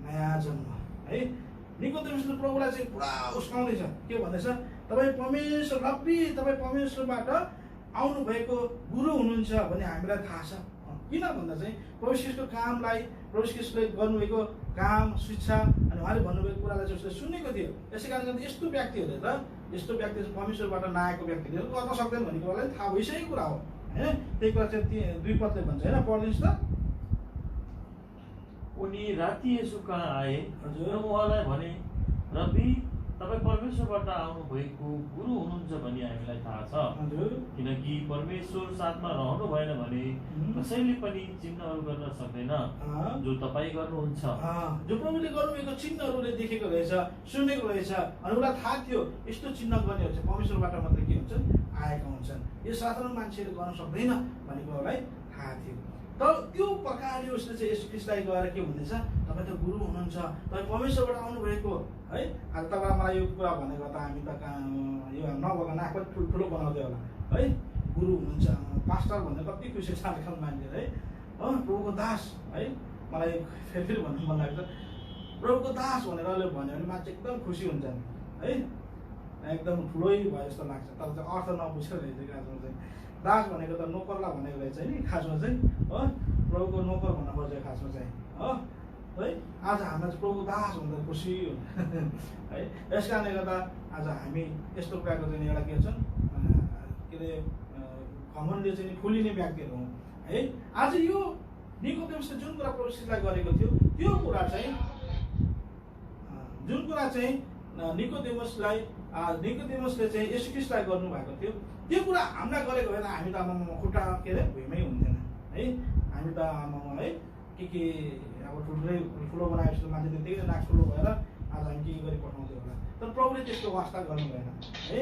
नयाँ जन्म है। निकोदेमसले प्रभुलाई चाहिँ पुरा उस्काउँदैछ, के भन्दैछ तपाईँ परमेश्वर रब्बी, तपाईँ परमेश्वरबाट आउनु भएको गुरु हुनुहुन्छ भन्ने हामीलाई थाहा छ। किन भन्दा चाहिँ प्रभु ख्रीष्टको कामलाई, प्रभु ख्रीष्टले गर्नुभएको काम शिक्षा अनि उहाँले भन्नुभएको कुरालाई चाहिँ उसले सुनेको थियो। यसै कारणले यस्तो व्यक्तिहरूले त यस्तो व्यक्ति चाहिँ परमेश्वरबाट नआएको व्यक्तिले गर्न सक्दैन भन्ने कुरालाई थाहा भइसकेको कुरा हो होइन। त्यही कुरा चाहिँ 2 पदले भन्छ होइन, पढ्नुहोस् त।
उनी राति येशू कहाँ आए
हजुर
र उहाँलाई भने रब्बी तपाईँ परमेश्वरबाट आउनु भएको गुरु हुनुहुन्छ भन्ने हामीलाई थाहा छ।
हजुर
किनकि परमेश्वर साथमा रहनु भएन भने कसैले पनि चिन्हहरू गर्न सक्दैन जो तपाईँ गर्नुहुन्छ।
जो प्रभुले गर्नुभएको चिन्हहरूले देखेको रहेछ, सुनेको रहेछ अनि उसलाई थाहा थियो यस्तो चिन्ह गर्नेहरू चाहिँ परमेश्वरबाट मात्रै के हुन्छन् आएका हुन्छन्, यो साधारण मान्छेले गर्न सक्दैन भन्ने कुरालाई थाहा थियो। तर त्यो प्रकारले उसले चाहिँ यस ख्रीष्टलाई गएर के भन्दैछ तपाईँ त गुरु हुनुहुन्छ, तपाईँ परमेश्वरबाट आउनुभएको है। आज तपाईँलाई मलाई यो कुरा भनेको त हामी त यो नभएको नाक पनि ठुल्ठुलो बनाउँदै होला है। गुरु हुनुहुन्छ, पास्टर भन्ने कति खुसी छ आजकल मान्छे है। प्रभुको दास है, मलाई फेरि भन्नु मन लाग्छ प्रभुको दास भनेर भन्यो भने मान्छे एकदम खुसी हुन्छन् है, एकदम ठुलै भयो जस्तो लाग्छ। तर चाहिँ अर्थ नबुझेर रहेछ खासमा चाहिँ दास भनेको त नोकरलाई भनेको रहेछ नि खासमा चाहिँ हो, प्रभुको नोकर भन्न खोजेको खासमा चाहिँ हो है। आज हामीलाई चाहिँ प्रभुको दास भन्दा खुसी हुन्छ है। यस कारणले गर्दा आज हामी यस्तो प्रकारको चाहिँ एउटा के छ के अरे घमण्डले चाहिँ फुलिने व्यक्तिहरू हौँ है। आज यो निकोदेमसले जुन कुरा प्रभु ख्रीष्टलाई गरेको थियो त्यो कुरा चाहिँ जुन कुरा चाहिँ निकोदेमसले चाहिँ येशू ख्रीष्टलाई गर्नुभएको थियो त्यो कुरा हामीलाई गरेको भएन हामी त आमामा खुट्टा के अरे भुइँमै हुन्थेन है। हामी त आमामा है के अब ठुलो बनाए जस्तो मान्छे त्यतिकै नाक ठुलो भएर आज हामी के गरी पठाउँथ्यो होला। तर प्रभुले त्यस्तो वास्ता गर्नु भएन है।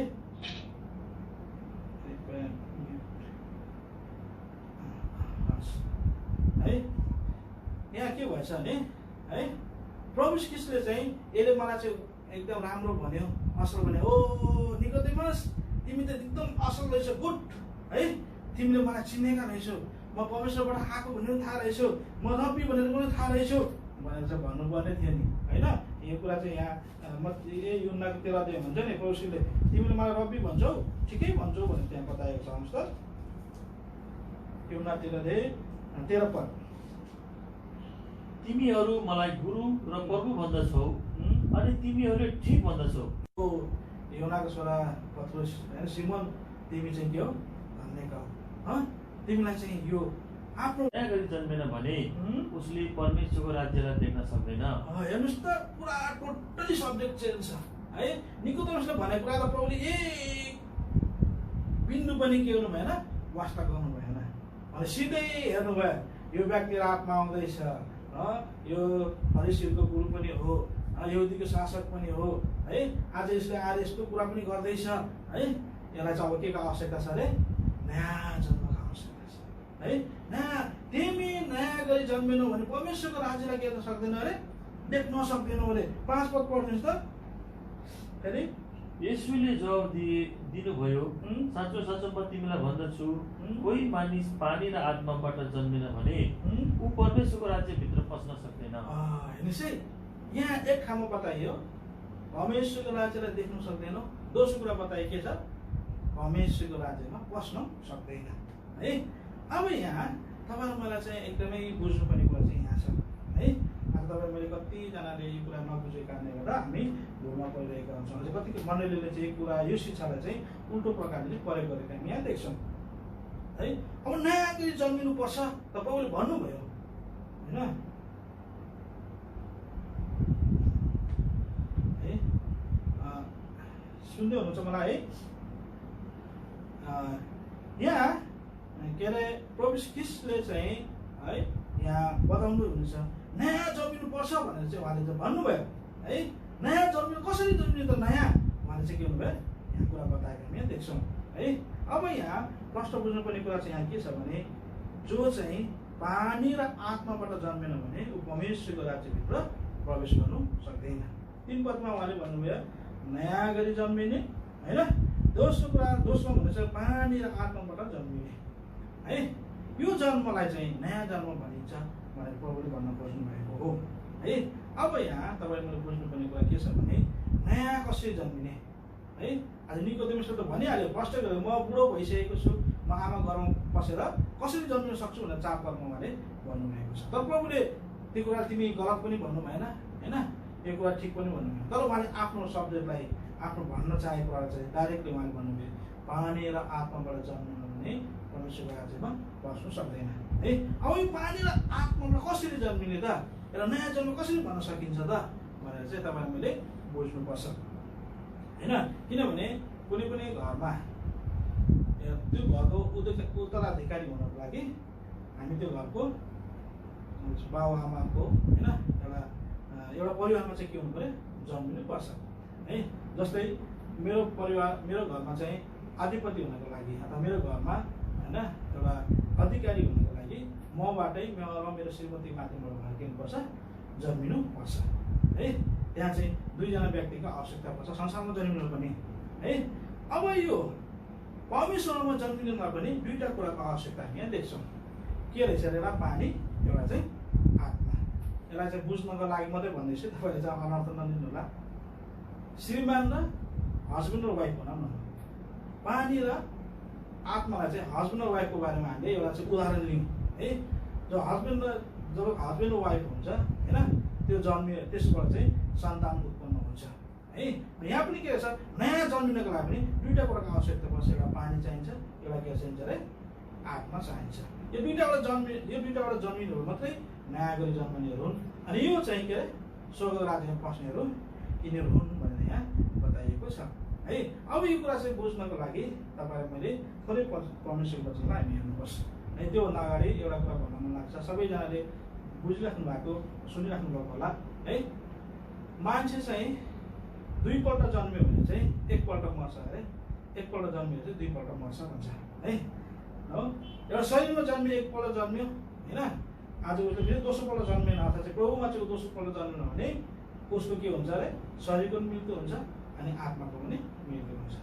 है यहाँ के भएछ भने है प्रभु ख्रीष्टले चाहिँ यसले मलाई चाहिँ एकदम राम्रो भन्यो, असल भन्यो। ओ निकोदेमस तिमी त एकदम असल रहेछ, गुड है, तिमीले मलाई चिनेका रहेछौ, म परमेश्वरबाट आएको भन्ने पनि थाहा रहेछौ, म रब्बी भनेर पनि थाहा रहेछौ भनेर चाहिँ भन्नुपर्ने थियो नि होइन। यो कुरा चाहिँ यहाँ यूहन्नाको 13 अध्याय भन्छ नि, प्रभुले तिमीले मलाई रब्बी भन्छौ, ठिकै भन्छौ भनेर त्यहाँ बताएको छ। आउनुहोस् त यूहन्ना 13 अध्याय 13 पद।
तिमीहरू मलाई गुरु र प्रभु भन्दछौ अनि तिमीहरूले ठिक भन्दछौ।
यूहन्नाको छोरा पत्रुस हैन, सिमोन तिमी चाहिँ के हो धन्यका हो, तिमीलाई चाहिँ यो आफ्नो
नयाँ गरी जन्मेन भने उसले परमेश्वरको राज्यलाई देख्न सक्दैन।
हेर्नुहोस् त, पुरा टोटली सब्जेक्ट चेन्ज छ है। निकोदेमसले भनेको कुरा त प्रभुले एक बिन्दु पनि के गर्नु भएन, वास्ता गर्नु भएन। अनि सिधै हेर्नुभयो यो व्यक्ति आत्मा आउँदैछ, यो फरिसीहरूको गुरु पनि हो, यहुदीको शासक पनि हो है, आज यसले आएर यस्तो कुरा पनि गर्दैछ है, यसलाई चाहिँ अब के को आवश्यकता छ अरे, नयाँ जन्मको आवश्यकता छ है। नयाँ तिमी नयाँ गरी जन्मेनौ भने परमेश्वरको राज्यलाई के गर्न सक्दैन अरे, देख्न सक्दैनौ अरे। 5 पद पढ्नुहोस् त फेरि।
येशूले जवाब दिनुभयो, साँचो साँचो म तिमीलाई भन्दछु, कोही मानिस पानी र आत्माबाट जन्मेन भने ऊ परमेश्वरको राज्यभित्र पस्न सक्दैन।
हेर्नुहोस् है, यहाँ एक ठाउँमा बताइयो परमेश्वरको राज्यलाई देख्न सक्दैनौ, दोस्रो कुरा बताइए के छ, परमेश्वरको राज्यमा पस्न सक्दैन है। अब यहाँ तपाईँ मलाई चाहिँ एकदमै बुझ्नुपर्ने कुरा चाहिँ यहाँ छ है। आज तपाईँ मैले कतिजनाले यो कुरा नबुझेको कारणले गर्दा हामी भुलमा परिरहेका हुन्छौँ। कति मण्डलीले चाहिँ कुरा यो शिक्षालाई चाहिँ उल्टो प्रकारले प्रयोग गरेका हामी यहाँ देख्छौँ है। अब नयाँ गरी जन्मिनुपर्छ तपाईँले भन्नुभयो होइन है, सुन्दै हुनुहुन्छ मलाई है। यहाँ के अरे प्रभु ख्रीष्टले चाहिँ है यहाँ बताउनु हुनुहुन्छ नयाँ जन्मिनुपर्छ भनेर चाहिँ उहाँले चाहिँ भन्नुभयो है। नयाँ जन्मिनु कसरी जन्मिनु त नयाँ उहाँले चाहिँ के भन्नुभयो, यहाँ कुरा बताएको हामी यहाँ देख्छौँ है। अब यहाँ प्रश्न बुझ्नुपर्ने कुरा चाहिँ यहाँ के छ भने, जो चाहिँ पानी र आत्माबाट जन्मेन भने ऊ परमेश्वरको राज्यभित्र प्रवेश गर्नु सक्दैन। 3 पदमा उहाँले भन्नुभयो नयाँ गरी जन्मिने होइन। दोस्रो कुरा, दोस्रो भनेको चाहिँ पानी र आत्माबाट जन्मिने है। यो जन्मलाई चाहिँ नयाँ जन्म भनिन्छ भनेर प्रभुले भन्न खोज्नु भएको हो है। अब यहाँ तपाईँले बुझ्नुपर्ने कुरा के छ भने, नयाँ कसरी जन्मिने है। आज निकोदेमसले त भनिहाल्यो, फर्स्ट म बुढो भइसकेको छु, म आमा घरमा बसेर कसरी जन्मिन सक्छु भनेर 4 पदमा उहाँले भन्नुभएको छ। तर प्रभुले त्यो कुरा तिमी गलत पनि भन्नु भएन होइन, यो कुरा ठिक पनि भन्नु भएन। तर उहाँले आफ्नो सब्जेक्टलाई, आफ्नो भन्न चाहेको कुरा चाहिँ डाइरेक्टली उहाँले भन्नुभयो, पानी र आत्माबाट जन्मिनु भने परमेश्वरको राज्यमा पस्नु सक्दैन है। अब यो पानी र आत्माबाट कसरी जन्मिने त, एउटा नयाँ जन्म कसरी भन्न सकिन्छ त भनेर चाहिँ तपाईँलाई मैले बुझ्नुपर्छ होइन। किनभने कुनै पनि घरमा त्यो घरको उत्तराधिकारी हुनको लागि हामी त्यो घरको बाबुआमाको होइन एउटा परिवारमा चाहिँ के हुनु पऱ्यो, जन्मिनु पर्छ है। जस्तै मेरो परिवार, मेरो घरमा चाहिँ अधिपति हुनको लागि अथवा मेरो घरमा होइन एउटा अधिकारी हुनको लागि मबाटै मेरो श्रीमती माथिबाट फर्किनुपर्छ, जन्मिनु पर्छ है। त्यहाँ चाहिँ 2 जना व्यक्तिको आवश्यकता पर्छ संसारमा जन्मिनु पनि है। अब यो परमेश्वरमा जन्मिनुमा पनि 2टा कुराको आवश्यकता हामी यहाँ देख्छौँ। के रहेछ, एउटा पानी, एउटा चाहिँ आत्मा। यसलाई चाहिँ बुझ्नको लागि मात्रै भन्दैछु, तपाईँले चाहिँ अनर्थ नलिनु होला। श्रीमान र हस्बेन्ड र वाइफ भनौँ न, पानी र आत्मालाई चाहिँ हस्बेन्ड र वाइफको बारेमा हामीले एउटा चाहिँ उदाहरण लियौँ है। जब हस्बेन्ड र वाइफ हुन्छ होइन, त्यो जन्मियो त्यसबाट चाहिँ सन्तान उत्पन्न हुन्छ है। यहाँ पनि के छ, नयाँ जन्मिनको लागि पनि 2टा कुराको आवश्यकता पर्छ, एउटा पानी चाहिन्छ, एउटा के चाहिन्छ अरे, आत्मा चाहिन्छ। यो 2टाबाट जन्मिनेहरू मात्रै नयाँ गरी जन्मनेहरू हुन्। अनि यो चाहिँ के अरे स्वर्ग राज्यमा पस्नेहरू यिनीहरू हुन् भनेर यहाँ बताइएको छ है। अब यो कुरा चाहिँ बुझ्नको लागि तपाईँलाई मैले थोरै परमेश्वरको वचनलाई हामी हेर्नुपर्छ है। त्योभन्दा अगाडि एउटा कुरा भन्न मन लाग्छ, सबैजनाले बुझिराख्नु भएको, सुनिराख्नु भएको होला है। मान्छे चाहिँ 2 पल्ट जन्मियो भने चाहिँ 1 पल्ट मर्छ अरे, 1 पल्ट जन्मियो चाहिँ 2 पल्ट मर्छ भन्छ है। एउटा शरीरमा जन्मियो 1 पल्ट जन्मियो होइन, आज उसले फेरि दोस्रो पल्ट जन्मेन अर्थात् चाहिँ प्रभुमा चाहिँ दोस्रो पल्ट जन्मेन भने उसको के हुन्छ अरे, शरीरको पनि मृत्यु हुन्छ अनि आत्माको पनि मृत्यु हुन्छ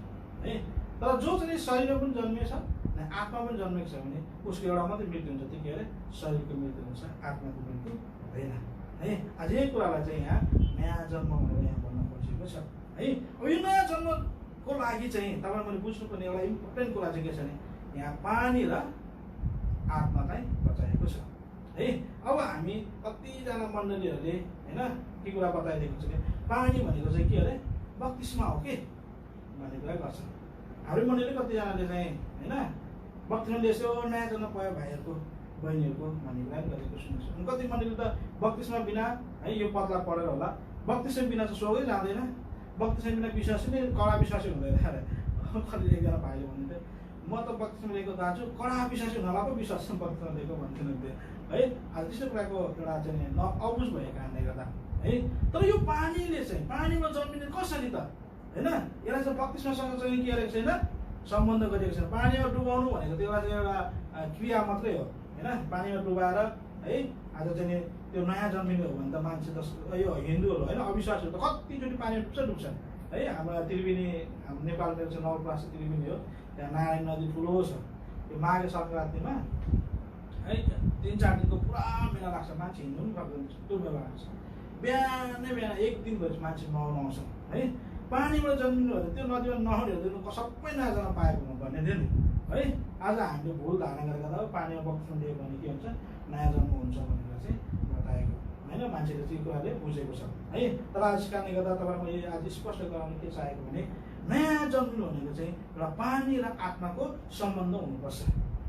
है। तर जो चाहिँ शरीरमा पनि जन्मिएछ आत्मा पनि जन्मेको छ भने उसको एउटा मात्रै मृत्यु हुन्छ, त्यो के अरे शरीरको मृत्यु हुन्छ, आत्माको मृत्यु हुँदैन है। आज यही कुरालाई चाहिँ यहाँ नयाँ जन्म भनेर यहाँ भन्न खोजेको छ है। अब यो नयाँ जन्मको लागि चाहिँ तपाईँ मैले बुझ्नुपर्ने एउटा इम्पोर्टेन्ट कुरा चाहिँ के छ भने यहाँ पानी र आत्मा चाहिँ बचाएको छ है। अब हामी कतिजना मण्डलीहरूले होइन के कुरा बताइदिएको छ भने पानी भनेको चाहिँ के अरे बत्तिस्मा हो कि भन्ने कुरा गर्छ। हाम्रो मण्डलीले कतिजनाले चाहिँ होइन बत्तिस्मा यसो नयाँ जन्म पायो भाइहरूको बहिनीहरूको भन्ने कुरा गरेको सुनेको छु। कति मण्डली त बत्तिस्मा बिना है यो पत्ला पढेर होला बत्तिस्मा बिना चाहिँ स्वर्गै जाँदैन, बत्तिस्मा बिना विश्वासी नै कडा विश्वासी हुँदैन अरे। कति एकजना भाइले भन्नुहुन्थ्यो म त बत्तिस्मा लिएको दाजु कडा विश्वासी हुनला पो विश्वास बत्तिस्मा लिएको भन्नुहुन्थ्यो है। आज त्यस्तो कुराको एउटा चाहिँ अबुझ भएको कारणले गर्दा है। तर यो पानीले चाहिँ पानीमा जन्मिने कसरी त होइन, यसलाई चाहिँ बत्तिस्मासँग चाहिँ के गरेको छैन, सम्बन्ध गरिएको छैन। पानीमा डुबाउनु भनेको त्यो चाहिँ एउटा क्रिया मात्रै हो होइन। पानीमा डुबाएर है आज चाहिँ त्यो नयाँ जन्मिनु हो भने त मान्छे त यो हिन्दूहरू होइन अविश्वासहरू त कतिचोटि पानीमा डुब्छ है। हाम्रो त्रिवेणी नेपालको चाहिँ नवलपरासी त्रिवेणी हो, त्यहाँ नारायण नदी ठुलो छ। यो माघे सङ्क्रान्तिमा है 3-4 दिनको पुरा मेला लाग्छ, मान्छे हिँड्नु पनि सक्दैन त्यो मेला लाग्छ। बिहानै बिहान एक दिनभरि मान्छे नुहाउनु आउँछ है। पानीबाट जन्मिनु भने त्यो नदीमा नहुनेहरू सबै नयाँ जन्म पाएको हुनु भन्ने थियो नि है। आज हामीले भुल धारणा गरेर गर्दा पानीमा बत्तिस्मा लियो भने के हुन्छ नयाँ जन्म हुन्छ भनेर चाहिँ बताएको होइन, मान्छेले चाहिँ कुराले बुझेको छ है। तर आज कारणले गर्दा तपाईँले आज स्पष्ट गराउनु के चाहेको भने नयाँ जन्मिनु भनेको चाहिँ एउटा पानी र आत्माको सम्बन्ध हुनुपर्छ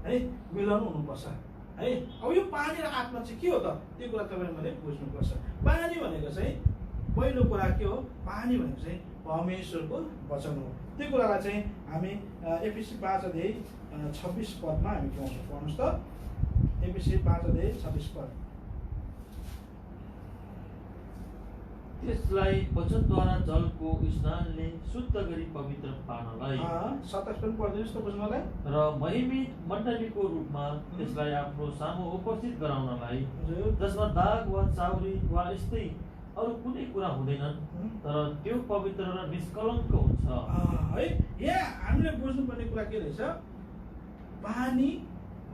है, मिलन हुनुपर्छ है। अब यो पानी र आत्मा चाहिँ के हो त त्यो कुरा तपाईँले मैले बुझ्नुपर्छ। पानी भनेको चाहिँ पहिलो कुरा के हो, पानी भनेको चाहिँ परमेश्वरको वचन हो। त्यो कुरालाई चाहिँ हामी एफिसी 5:26 पदमा हामी पाउँछौँ। पढ्नुहोस् त एफिसी 5:26 पद।
त्यसलाई वचनद्वारा जलको स्नानले शुद्ध गरी पवित्र पार्नलाई
27 पनि पढिदिनुहोस् त बुझ्नलाई।
र महिमित मण्डलीको रूपमा त्यसलाई आफ्नो सामु उपस्थित गराउनलाई, जसमा दाग वा चाउरी वा यस्तै अरू कुनै कुरा हुँदैनन्, तर त्यो पवित्र र निष्कलङ्क हुन्छ
है। यहाँ हामीले बुझ्नुपर्ने कुरा के रहेछ, पानी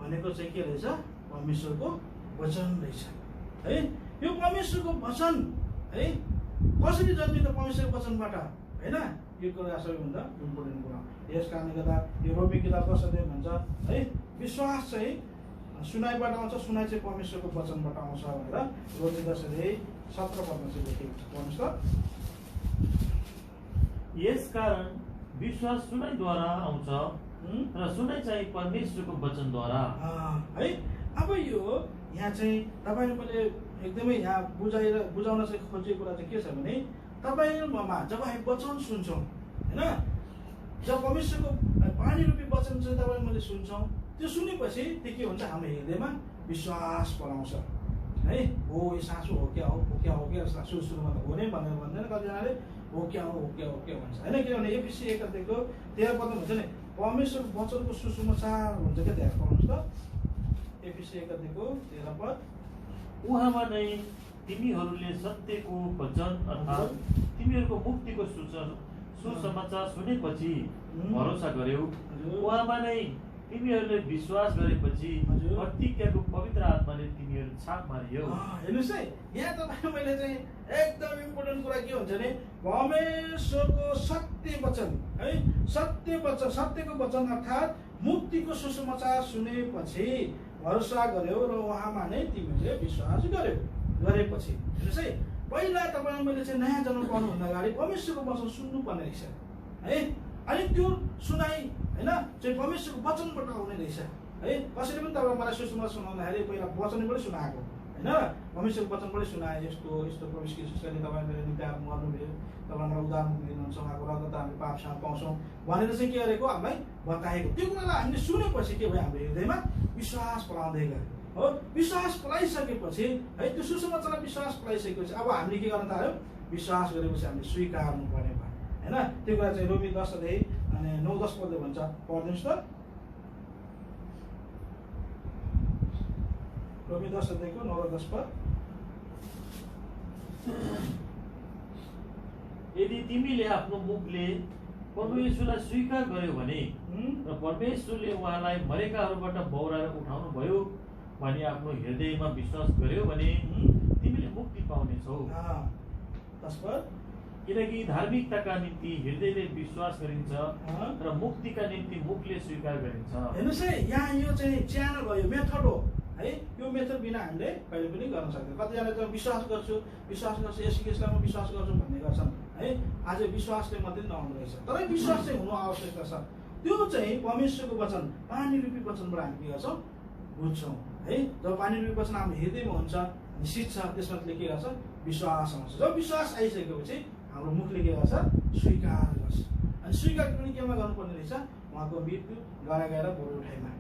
भनेको चाहिँ के रहेछ परमेश्वरको वचन रहेछ है। यो परमेश्वरको वचन है कसरी जन्मिन्छ परमेश्वरको वचनबाट होइन, यो कुरा सबैभन्दा इम्पोर्टेन्ट कुरा। यस कारणले गर्दा यो रोमी किताब 10 भन्छ है विश्वास चाहिँ सुनाइबाट आउँछ, सुनाइ चाहिँ परमेश्वरको वचनबाट आउँछ भनेर रोमी 10:17 पदमा चाहिँ लेखेको छ। भन्नुहोस् त।
यसकारण विश्वास सुनाइद्वारा आउँछ र सुनाइ चाहिँ परमेश्वरको वचनद्वारा
है। अब यो यहाँ चाहिँ तपाईँले मैले एकदमै यहाँ बुझाउन चाहिँ खोजेको कुरा चाहिँ के छ भने तपाईँमा जब हामी वचन सुन्छौँ होइन, जब परमेश्वरको पानी रूपी वचन चाहिँ तपाईँले मैले सुन्छौँ, त्यो सुनेपछि त्यो के हुन्छ हाम्रो हृदयमा विश्वास पलाउँछ है। हो यो सासु हो क्या हो क्या हो क्या, सुरुमा त हो नै भनेर भन्दैन, कतिजनाले हो क्या हो क्या हो क्या भन्छ होइन। किनभने एफिसी 1:13 पदमा हुन्छ नि परमेश्वर वचनको सुसमाचार हुन्छ क्या। त्यहाँ पढ्नुहोस् त एफिसी 1:13 पद।
उहाँमा नै तिमीहरूले सत्यको वचन अर्थात् तिमीहरूको मुक्तिको सुसमाचार सुनेपछि भरोसा गर्यौ, उहाँमा नै तिमीहरूले विश्वास गरेपछि प्रतिज्ञाको पवित्र आत्माले तिमीहरू छाप मारियो।
हेर्नुहोस् है, यहाँ तपाईँ मैले चाहिँ एकदम इम्पोर्टेन्ट कुरा के हुन्छ भने परमेश्वरको सत्य वचन है, सत्य वचन सत्यको वचन अर्थात् मुक्तिको सुसमाचार सुनेपछि भरोसा गर्यो र उहाँमा नै तिमीले विश्वास गरेपछि। हेर्नुहोस् है, पहिला तपाईँ मैले चाहिँ नयाँ जन्म पाउनुभन्दा अगाडि परमेश्वरको वचन सुन्नुपर्ने रहेछ है। अनि त्यो सुनाइ होइन चाहिँ परमेश्वरको वचनबाट आउने रहेछ है। कसैले पनि तपाईँ मलाई सुसमाचार सुनाउँदाखेरि पहिला वचनबाटै सुनाएको होइन, परमेश्वरको वचनबाटै सुनाए। यस्तो यस्तो प्रभु ख्रीष्टले तपाईँले निकाय मर्नुभयो, तपाईँलाई उदाहरण दिनुहुन्छ, उहाँको रगत हामी पापसँग पाउँछौँ भनेर चाहिँ के गरेको हामीलाई बताएको। त्यो कुरालाई हामीले सुनेपछि के भयो, हाम्रो हृदयमा विश्वास पलाउँदै गयो हो। विश्वास पलाइसकेपछि है त्यो सुसमाचारलाई विश्वास पलाइसकेपछि अब हामीले के गर्न थाल्यो, विश्वास गरेपछि हामीले स्वीकार्नु पर्ने भयो होइन। त्यो कुरा चाहिँ रोमी 10:9-10 पदले भन्छ। पढिदिनुहोस् त रोमी 10:9-10 पद।
यदि तिमीले आफ्नो मुखले परमेश्वरलाई स्वीकार गर्यो भने र र परमेश्वरले उहाँलाई मरेकाहरूबाट बौराएर उठाउनु भयो भने आफ्नो हृदयमा विश्वास गर्यो भने तिमीले मुक्ति पाउनेछौ। किनकि धार्मिकताका निम्ति हृदयले विश्वास गरिन्छ र मुक्तिका निम्ति मुखले स्वीकार गरिन्छ।
हेर्नुहोस् है, यहाँ यो चाहिँ च्यानल भयो, मेथड हो है। यो मेथड बिना हामीले कहिले पनि गर्न सक्दैन। कतिजनाले त विश्वास गर्छु यसो केसलाई म विश्वास गर्छु भन्ने गर्छन् है। आज विश्वासले मात्रै नहुँदो रहेछ, तर विश्वास चाहिँ हुनु आवश्यकता छ। त्यो चाहिँ परमेश्वरको वचन, पानी रूपी वचनबाट हामी के गर्छौँ, बुझ्छौँ है। जब पानी रूपी वचन हाम्रो हृदयमा हुन्छ, सिद्ध त्यसमा के गर्छ, विश्वास आउँछ। जब विश्वास आइसकेपछि हाम्रो मुखले के गर्छ, स्वीकार गर्छ। अनि स्वीकार पनि केमा गर्नुपर्ने रहेछ, उहाँको मृत्यु गएर बरु उठाइमा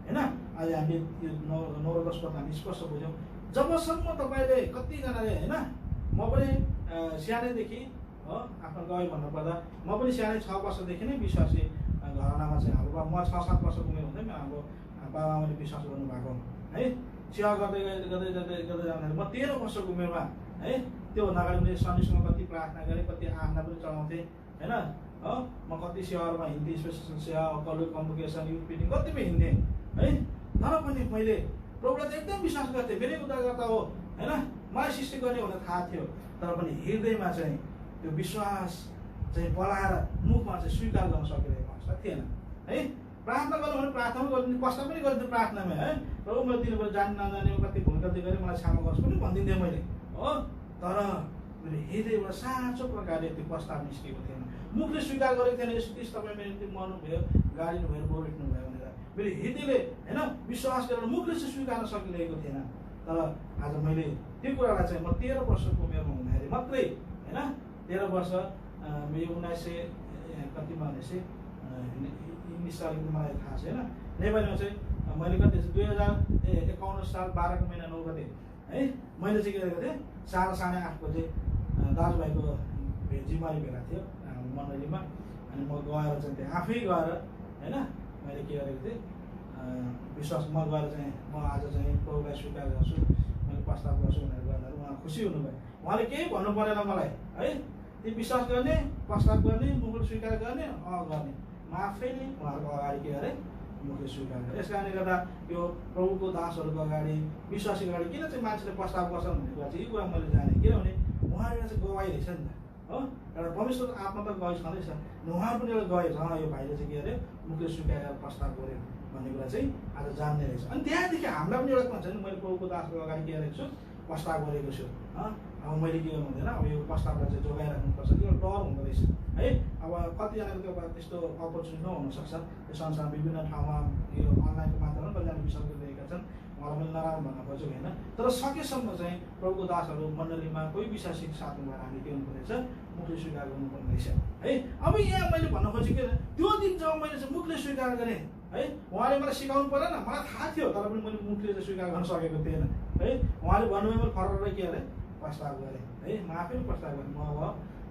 होइन। आज हामीले यो 9 र 10 पद हामी स्पष्ट बुझ्यौँ। जबसम्म तपाईँले कतिजनाले होइन, म पनि सानैदेखि हो, आफ्नो गवाई भन्नुपर्दा म पनि सानै 6 वर्षदेखि नै विश्वासी घरनामा चाहिँ हाम्रो म 6-7 वर्षको उमेर हुँदै हाम्रो बाबाआमाले विश्वास गर्नुभएको है। सेवा गर्दै जाँदाखेरि म 13 वर्षको उमेरमा है, त्योभन्दा अगाडि मैले शनिसँग कति प्रार्थना गरेँ, कति आराधना पनि चलाउँथेँ होइन। हो, म कति सेवाहरूमा हिँड्थेँ, स्पेसल सेवा, कन्भोकेसन, युथ मिटिङ कतिपय हिँड्थेँ है। तर पनि मैले प्रभुलाई त एकदम विश्वास गर्थेँ, मेरै उद्धारकर्ता हो होइन, मलाई सृष्टि गर्ने भनेर थाहा थियो। तर पनि हृदयमा चाहिँ त्यो विश्वास चाहिँ बढाएर मुखमा चाहिँ स्वीकार गर्न सकिरहेको अवस्था थिएन है। प्रार्थना गर्नु भने प्रार्थना पनि गरिदिन्थ्यो, प्रश्न पनि गरिदिन्थ्यो प्रार्थनामा है। प्रभु मैले दिनुपऱ्यो, जानी नजाने कति भुल गल्ती गरेँ, मलाई क्षमा गर्छु पनि भनिदिन्थेँ मैले हो। तर मेरो हृदयबाट साँचो प्रकारले त्यो प्रस्ताव निस्केको थिएन। मुखले स्वीकार गरेको थिएन, यसो कृष्ण तपाईँ मेरो निम्ति मर्नुभयो, गाडिनु भयो, बोलिनु भयो भनेर मेरो हृदयले होइन विश्वास गरेर मुखले चाहिँ स्वीकार्न सकिरहेको थिएन। तर आज मैले त्यो कुरालाई चाहिँ म 13 वर्षको उमेरमा हुँदाखेरि मात्रै होइन, 13 वर्ष यो 1900 कतिमा भनेपछि 19 सालको मलाई थाहा छैन। नेपालीमा चाहिँ मैले कति 2051 साल 12 महिना 9 गते है, मैले चाहिँ के गरेको थिएँ, 8:30 बजे दाजुभाइको जिम्मेवारी भेला थियो मण्डलीमा। अनि म गएर चाहिँ त्यहाँ आफै गएर होइन मैले के गरेको थिएँ, विश्वास म गएर चाहिँ म आज चाहिँ प्रभुलाई स्वीकार गर्छु, मैले प्रस्ताव गर्छु भनेर गर्दा उहाँ खुसी हुनुभयो। उहाँले केही भन्नु परेन मलाई है, ती विश्वास गर्ने, प्रस्ताव गर्ने, मुखले स्वीकार गर्ने गर्ने, म आफैले उहाँहरूको अगाडि के गरेँ, मुखले स्वीकार गरेँ। यस कारणले गर्दा यो प्रभुको दासहरूको अगाडि, विश्वासी अगाडि किन चाहिँ मान्छेले प्रस्ताव गर्छन् भन्ने कुरा चाहिँ यो कुरा मैले जानेँ। किनभने उहाँहरू चाहिँ गवाई रहेछ नि त हो, एउटा परमेश्वरको आत्मा त गवाई छँदैछ, उहाँहरू पनि एउटा गवाई छ, यो भाइले चाहिँ के अरे मुखले स्वीकार गरेर प्रस्ताव गर्यो भन्ने कुरा चाहिँ आज जान्ने रहेछ। अनि त्यहाँदेखि हामीलाई पनि एउटा भन्छ नि, मैले प्रभुको दासको अगाडि के गरेको छु, प्रस्ताव गरेको छु। अब मैले के गर्नु हुँदैन, अब यो प्रस्तावलाई चाहिँ जोगाइराख्नुपर्छ, त्यो डर हुँदो रहेछ है। अब कतिजनाको त्यो त्यस्तो अपर्च्युनिटी नहुनसक्छ, यो संसारमा विभिन्न ठाउँमा यो अनलाइनको माध्यममा कतिजना विश्वास गरिरहेका छन्, उहाँलाई मैले नराम्रो भन्न खोजेको होइन। तर सकेसम्म चाहिँ प्रभुको दासहरू मण्डलीमा कोही विश्वासिक साथमा भएर हामी के गर्नुपर्ने रहेछ, मुखले स्वीकार गर्नुपर्ने रहेछ है। अब यहाँ मैले भन्न खोजेको त्यो दिन जब मैले चाहिँ मुखले स्वीकार गरेँ है, उहाँले मलाई सिकाउनु परेन, मलाई थाहा थियो, तर पनि मैले मुखले चाहिँ स्वीकार गर्न सकेको थिएन है। उहाँले भन्नुभयो, मैले फरक के अरे प्रस्ताव गरेँ है, म आफै प्रस्ताव गरेँ, म अब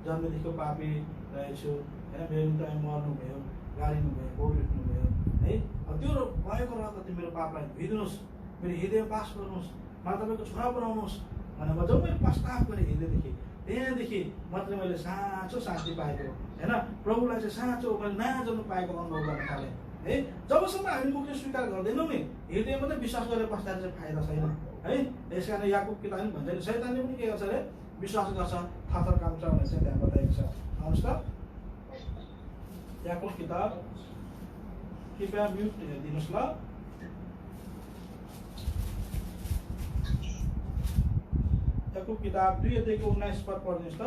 जन्मदेखिको पापी रहेछु होइन, मेरो निम्ति मर्नुभयो, गाडिनुभयो, बोलिउठ्नुभयो है। अब त्यो भएको रहँदा चाहिँ मेरो पापलाई धोइदिनुहोस्, मेरो हृदयमा बास गर्नुहोस्, मलाई तपाईँको छोरा बनाउनुहोस् भनेर जब मैले प्रस्ताव गरेँ हृदयदेखि, त्यहाँदेखि मात्रै मैले साँचो शान्ति पाएको होइन, प्रभुलाई चाहिँ साँचो मैले नयाँ जन्म पाएको अनुभव गर्न थालेँ है। जबसम्म हामी मुखले स्वीकार गर्दैनौँ नि, हृदयमा चाहिँ विश्वास गरेर बस्दा चाहिँ फाइदा छैन है। त्यस कारण याकुब किताबले भन्छ, शैतानले पनि के गर्छ अरे, विश्वास गर्छ, थरथर काम्छ भनेर चाहिँ त्यहाँ बताएको छ। आउनुहोस् त याकुब किताब, कृपया म्युट दिनुहोस् ल। याकुब किताब 2:19 पद पढ्नुहोस् त।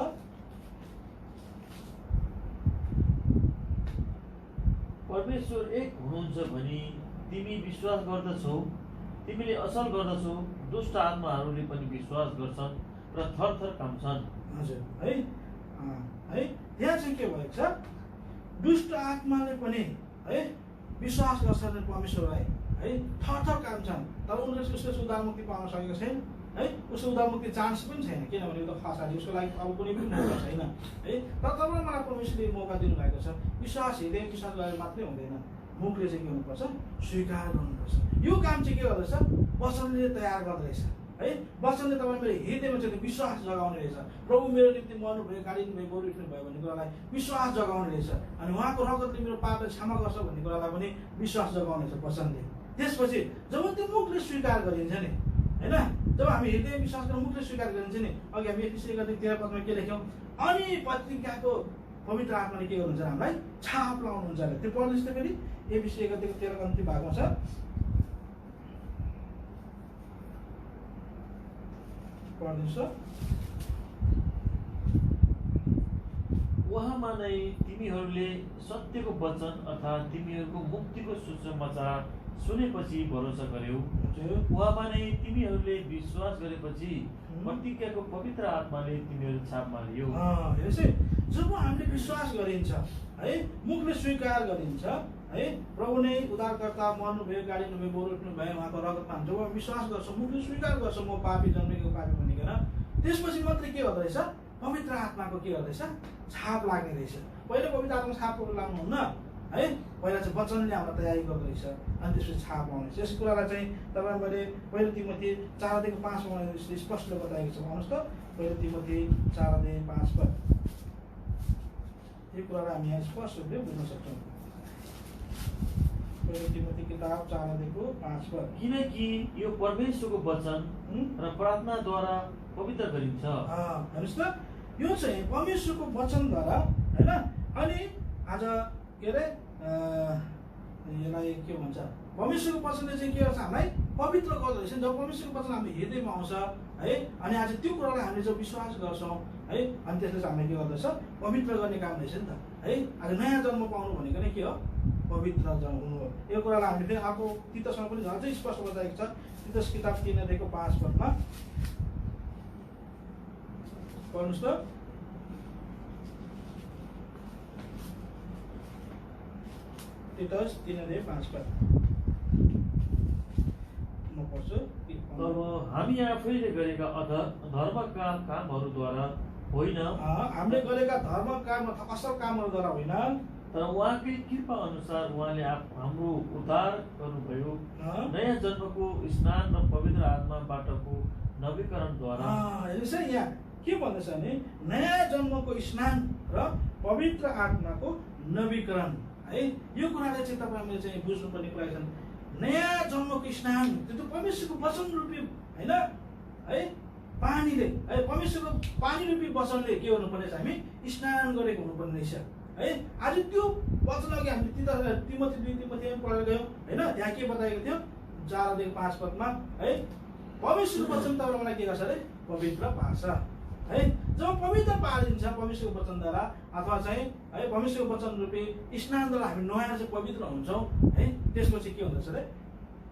परमेश्वर एक हुनुहुन्छ भनी तिमी विश्वास गर्दछौ, तिमीले असल गर्दछौ, दुष्ट आत्माहरूले पनि विश्वास गर्छन् र थरथर काम्छन्।
हजुर है है, त्यहाँ चाहिँ के भएको छ, दुष्ट आत्माले पनि है विश्वास गर्छन् परमेश्वरलाई है, थरथर काम्छन्, तर उनीहरूले उसले उद्धार मुक्ति पाउन सकेको छैन है। उसको उद्धार मुक्ति चान्स पनि छैन, किनभने यो त खसाली, उसको लागि अब कुनै पनि मौका छैन है। तर तपाईँलाई मलाई परमेश्वरले मौका दिनुभएको छ, विश्वास हृदय विश्वास गरेर मात्रै हुँदैन, मुखले चाहिँ के हुनुपर्छ, स्वीकार गर्नुपर्छ। यो काम चाहिँ के गर्दछ, वचनले तयार गर्दो रहेछ है वचनले तपाईँ मेरो हृदयमा चाहिँ विश्वास जगाउने रहेछ। प्रभु मेरो निम्ति मर्नुभयो, गाडिनु भयो, गोरु उठ्नु भयो भन्ने कुरालाई विश्वास जगाउने रहेछ। अनि उहाँको रगतले मेरो पापलाई क्षमा गर्छ भन्ने कुरालाई पनि विश्वास जगाउने रहेछ वचनले। त्यसपछि जब त्यो मुखले स्वीकार गरिन्छ नि, होइन, जब हामी हृदय विश्वास गरेर मुखले स्वीकार गरिन्छ नि, अघि हामी एफिसी 1:13 के लेख्यौँ, अनि पत्रिकाको पवित्र आत्माले के गर्नुहुन्छ हामीलाई छाप लाउनुहुन्छ अरे। त्यो पढ्नुहोस् त फेरि, एफिसी 1:13 अन्तिम भागमा छ। पढ्नुहोस्।
उहाँमा नै तिमीहरूले सत्यको वचन अर्थात् तिमीहरूको मुक्तिको सुसमाचार सुनेपछि भरोसा गर्यौ। उहाँमा नै तिमीहरूले विश्वास गरेपछि प्रतिज्ञाको पवित्र आत्माले तिमीहरू छाप मारियो।
हेर्नुहोस् है, जब हामीले विश्वास गरिन्छ है, मुखले स्वीकार गरिन्छ है, प्रभु नै उद्धारकर्ता मर्नुभयो, गाडिनु भयो, गोरु उठ्नु भयो, उहाँको रगतमा जब विश्वास गर्छौँ, मुखले स्वीकार गर्छौँ म पापी जन्मेको पापी भनिकन, त्यसपछि मात्रै के गर्दो रहेछ, पवित्र आत्माको के गर्दैछ, छाप लाग्ने रहेछ। पहिले पवित्र आत्मा छापहरू लाग्नुहुन्न है, पहिला चाहिँ वचनले हाम्रो तयारी गर्दो रहेछ, अनि त्यसपछि छाप लाउने। यस कुरालाई चाहिँ तपाईँ मैले पहिलो तिमोथी 4:5 स्पष्ट बताएको छ। भन्नुहोस् त, पहिलो तिमोथी 4:5 यो कुरालाई हामी यहाँ स्पष्ट रूपले बुझ्न सक्छौँ। पहिलो तिमोथी किताब 4:5
किनकि यो परमेश्वरको वचन र प्रार्थनाद्वारा पवित्र गरिन्छ।
हेर्नुहोस् त, यो चाहिँ परमेश्वरको वचनद्वारा होइन, अनि आज के अरे यसलाई के भन्छ, परमेश्वरको वचनले चाहिँ के गर्छ, हामीलाई पवित्र गर्दो रहेछ। जब परमेश्वरको वचन हाम्रो हृदयमा आउँछ है, अनि आज त्यो कुरालाई हामीले जब विश्वास गर्छौँ है, अनि त्यसले चाहिँ हामीले के गर्दछ, पवित्र गर्ने काम रहेछ नि त है। आज नयाँ जन्म पाउनु भनेको नै के हो, पवित्र जन्म हुनु हो। यो कुरालाई हामीले फेरि अर्को तीतसमा पनि अझै स्पष्ट बताएको छ। तीतस किताब 3:5 पढ्नुहोस् त। तीतस 3:5 म पढ्छु।
तब हामी आफैले गरेका धर्मका कामहरूद्वारा होइन,
हामीले गरेका धर्म काम अथवा असल कामहरूद्वारा होइन,
तर उहाँकै कृपा अनुसार उहाँले हाम्रो उद्धार गर्नुभयो नयाँ जन्मको स्नान र पवित्र आत्माबाटको नवीकरणद्वारा।
हेर्नुहोस् है, यहाँ के भन्दैछ भने नयाँ जन्मको स्नान र पवित्र आत्माको नवीकरण है। यो कुराले चाहिँ तपाईँले चाहिँ बुझ्नुपर्ने कुरा छन्। नयाँ जन्मको स्नान त्यो त परमेश्वरको वचन रूपी होइन है, पानीले है, परमेश्वरको पानी रूपी वचनले के गर्नुपर्ने छ, हामी स्नान गरेको हुनुपर्ने रहेछ है। आज त्यो वचन अघि हामीले तिमोथी 2 पढेर गयौँ होइन, त्यहाँ के बताएको थियो 4:5 है, परमेश्वरको वचन तपाईँलाई मलाई के गर्छ अरे, पवित्र पार्छ है। जब पवित्र पारिन्छ परमेश्वरको वचनद्वारा अथवा चाहिँ है परमेश्वरको वचन रूपी स्नानद्वारा हामी नयाँ चाहिँ पवित्र हुन्छौँ है, त्यसपछि के हुँदछ अरे,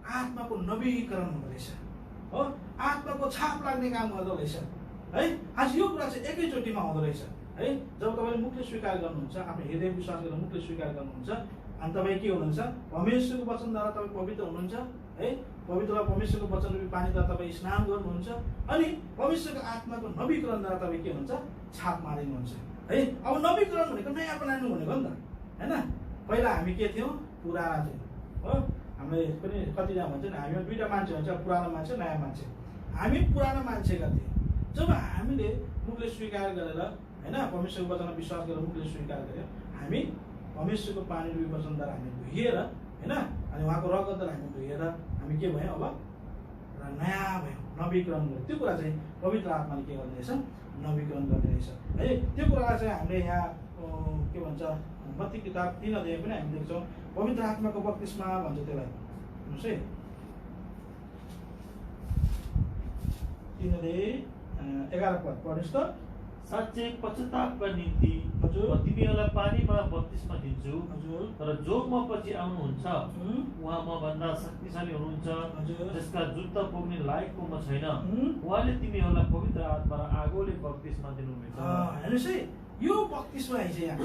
आत्माको नवीकरण हुँदो रहेछ हो, आत्माको छाप लाग्ने काम गर्दो रहेछ है। आज यो कुरा चाहिँ एकैचोटिमा हुँदो रहेछ है। जब तपाईँले मुखले स्वीकार गर्नुहुन्छ, आफ्नो हृदय विश्वास गरेर मुखले स्वीकार गर्नुहुन्छ, अनि तपाईँ के हुनुहुन्छ, परमेश्वरको वचनद्वारा तपाईँ पवित्र हुनुहुन्छ है। पवित्र परमेश्वरको वचन रूपी पानीद्वारा तपाईँ स्नान गर्नुहुन्छ, अनि परमेश्वरको आत्माको नवीकरणद्वारा तपाईँ के हुन्छ, छाप मारिनुहुन्छ है। अब नवीकरण भनेको नयाँ बनाउनु भनेको नि त होइन। पहिला हामी के थियौँ, पुराना थियौँ हो। हामीले पनि कतिजना भन्छ नि, हामीमा दुईवटा मान्छे हुन्छ, पुरानो मान्छे, नयाँ मान्छे। हामी पुरानो मान्छेका थियौँ। जब हामीले मुखले स्वीकार गरेर होइन, परमेश्वरको वचनमा विश्वास गरेर मुखले स्वीकार गर्यो, हामी परमेश्वरको पानी रूपी वचनद्वारा हामी धोइएर होइन, अनि उहाँको रगतद्वारा हामी धोइएर हामी के भयौँ, अब नयाँ भयौँ, नवीकरण गर्यो। त्यो कुरा चाहिँ पवित्र आत्माले के गर्ने रहेछ, नवीकरण गर्ने रहेछ है। त्यो कुरालाई चाहिँ हामीले यहाँ के भन्छ, मत्ती किताब 3 पनि हामी देख्छौँ, पवित्र आत्माको बत्तिस्मा भन्छ त्यसलाई। हेर्नुहोस् है, 3:11 पढ्नुहोस् त।
साँच्चै पश्चातापका निम्ति
हजुर
म तिमीहरूलाई पानीमा बत्तिस्मा दिन्छु,
हजुर
तर जो म पछि आउनुहुन्छ उहाँ म भन्दा शक्तिशाली हुनुहुन्छ, जसका जुत्ता पुग्ने लायकको म छैन। उहाँले तिमीहरूलाई पवित्र आत्मा र आगोले बत्तिस्मा दिनुहुनेछ।
हेर्नुहोस् है, यो बत्तिस्मा चाहिँ यहाँ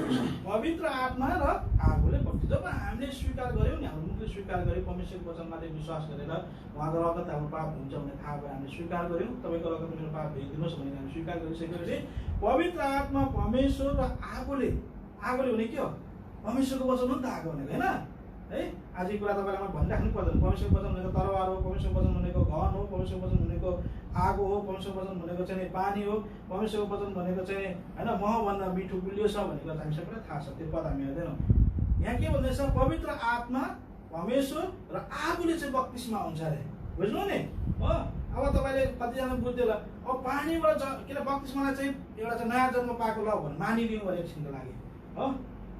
पवित्र आत्मा र आगोले बत्तिस्मा। जब हामीले स्वीकार गर्यौँ नि, हाम्रो मुखले स्वीकार गर्यौँ, परमेश्वरको वचनमाथि विश्वास गरेर उहाँको रगत हाम्रो पाप हुन्छ भन्ने थाहा भयो, हामीले स्वीकार गर्यौँ, तपाईँको रगत मेरो पाप धोइदिनुहोस् भनेर हामी स्वीकार गरिसकेपछि पवित्र आत्मा परमेश्वर र आगोले, आगोले भने के हो, परमेश्वरको वचन हो नि त आगो भनेको होइन है। आज यो कुरा तपाईँलाई म भनिराख्नु पर्दैन। परमेश्वरको वचन भनेको तरवार हो, परमेश्वरको वचन भनेको घन हो, परमेश्वरको वचन भनेको आगो हो, परमेश्वरको वचन भनेको चाहिँ पानी हो, परमेश्वरको वचन भनेको चाहिँ होइन महभन्दा मिठो गुलियो छ भन्ने कुरा हामी सबैलाई थाहा छ। त्यो पद हामी हेर्दैनौँ। यहाँ के भन्दैछ, पवित्र आत्मा परमेश्वर र आगोले चाहिँ बत्तिसमा हुन्छ अरे। बुझ्नु नि हो। अब तपाईँले कतिजना बुझ्दै होला, अब पानीबाट किन बत्तिसमालाई चाहिँ एउटा चाहिँ नयाँ जन्म पाएको ल भने मानिदिनु भयो एकछिनको लागि हो।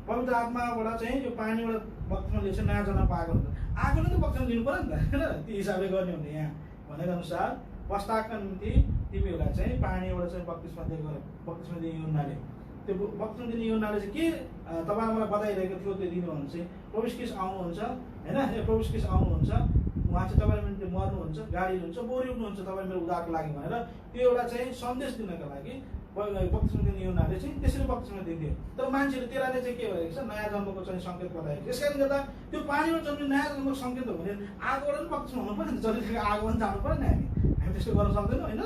पवित्र आत्माबाट चाहिँ यो पानीबाट बत्तिसमाले चाहिँ नयाँ जन्म पाएको हुन्छ। आगोले त बत्तिसमा दिनु पऱ्यो नि त होइन। त्यो हिसाबले गर्ने हुने यहाँ भनेको अनुसार पश्चातका निम्ति तिमीहरूलाई चाहिँ पानीबाट चाहिँ बत्तिसमा दिएको, बत्तिसमा दिने यूहन्नाले, त्यो बत्तिसमा दिने यूहन्नाले चाहिँ के तपाईँलाई मलाई बताइरहेको थियो त्यो दिनु भने चाहिँ प्रभु ख्रीष्ट आउनुहुन्छ होइन। प्रभु ख्रीष्ट आउनुहुन्छ, उहाँ चाहिँ तपाईँले निम्ति मर्नुहुन्छ, गाडिनुहुन्छ, बोरिनुहुन्छ तपाईँ मेरो उद्धारको लागि भनेर त्यो एउटा चाहिँ सन्देश दिनको लागि बत्तिसमा दिने यूहन्नाले चाहिँ त्यसरी बत्तिसमा दिन्थ्यो। तर मान्छेले त्यसलाई चाहिँ के भनेको छ, नयाँ जन्मको चाहिँ सङ्केत बताएको। त्यस कारणले गर्दा त्यो पानीबाट जन्मिने नयाँ जन्मको सङ्केत हो भने आगोबाट पनि बत्तिसमा हुनु पऱ्यो नि, जहिले आगो पनि जानु पऱ्यो नि। हामी त्यस्तो गर्न सक्दैनौँ होइन।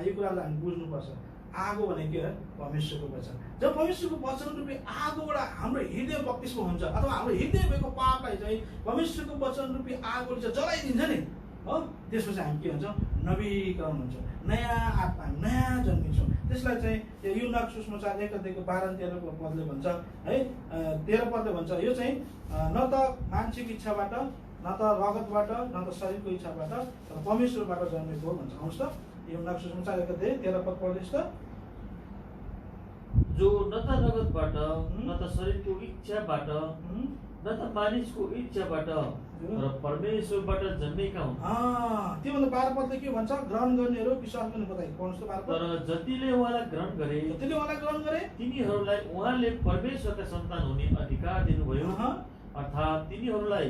यो कुरालाई हामी बुझ्नुपर्छ। आगो भनेको के हो, परमेश्वरको वचन। जब परमेश्वरको वचन रूपी आगोबाट हाम्रो हृदय बत्तिसमा हुन्छ अथवा हाम्रो हृदय भएको पापलाई चाहिँ परमेश्वरको वचन रूपी आगोले चाहिँ जलाइदिन्छ नि हो, त्यसपछि हामी के हुन्छ, नवीकरण हुन्छ, नयाँ आत्मा, नयाँ जन्मिन्छौँ। त्यसलाई चाहिँ यो यूहन्ना सुसमाचार 1:12-13 पदले भन्छ है। 13 पदले भन्छ यो चाहिँ न त मान्छेको इच्छाबाट, न त रगतबाट, न त शरीरको इच्छाबाट, तर परमेश्वरबाट जन्मेको हो भन्छ। आउनुहोस् त यूहन्ना सुसमाचार 1:13 पद पढ्नुहोस् त।
जो न त रगतबाट, न त शरीरको इच्छाबाट, न त मानिसको इच्छाबाट, र परमेश्वरबाट जन्मेका हुन्।
त्योभन्दा 12 पदले के भन्छ, ग्रहण गर्नेहरू विश्वास गर्ने बताइ। पढ्नुहोस् त 12 पद।
तर जतिले उहाँलाई ग्रहण गरे तिनीहरूलाई उहाँले परमेश्वरका सन्तान हुने अधिकार दिनुभयो। अर्थात् तिनीहरूलाई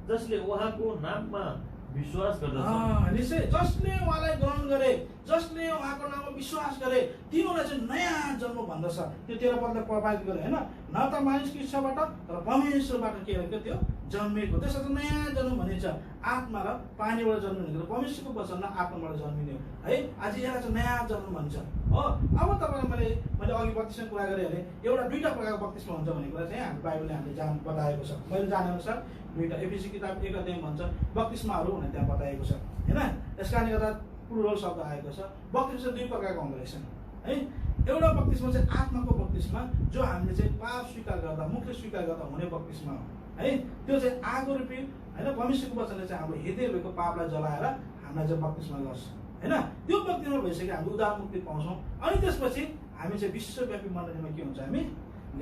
जसले उहाँको नाममा विश्वास गर्दछ।
निश्चय जसले उहाँलाई ग्रहण गरे, जसले उहाँको नाममा विश्वास गरे तिनीहरूलाई चाहिँ नयाँ जन्म भन्दछ। त्यो 13 पदले प्रभावित गरे होइन। न त मानिसको इच्छाबाट तर परमेश्वरबाट के गरेको त्यो जन्मेको, त्यसलाई चाहिँ नयाँ जन्म भनिन्छ। आत्मा र पानीबाट जन्मिने, परमेश्वरको वचन र आत्माबाट जन्मिने हो है। आज यसलाई चाहिँ नयाँ जन्म भन्छ हो। अब तपाईँलाई मैले अघि बत्तिसमा कुरा गरेँ भने एउटा दुईवटा प्रकारको बत्तिसमा हुन्छ भन्ने कुरा चाहिँ हाम्रो बाइबलले हामीले बताएको छ। मैले जानेअनुसार दुईवटा, एफिसी किताब 1 अध्याय भन्छ बत्तिसमाहरू भनेर त्यहाँ बताएको छ होइन। यस कारणले गर्दा प्लुरल शब्द आएको छ। बत्तिसमा दुई प्रकारको हुँदो रहेछन् है। एउटा बत्तिसमा चाहिँ आत्माको बत्तिसमा, जो हामीले चाहिँ पाप स्वीकार गर्दा, मुखले स्वीकार गर्दा हुने बत्तिसमा हो है। त्यो चाहिँ आगो रूपी होइन, परमेश्वरको वचनले चाहिँ हाम्रो हृदय भएको पापलाई जलाएर हामीलाई चाहिँ बत्तिसमा गर्छ होइन। त्यो बत्तिसमा भइसक्यो हामीले उद्धार मुक्ति पाउँछौँ। अनि त्यसपछि हामी चाहिँ विश्वव्यापी मण्डलीमा के हुन्छ, हामी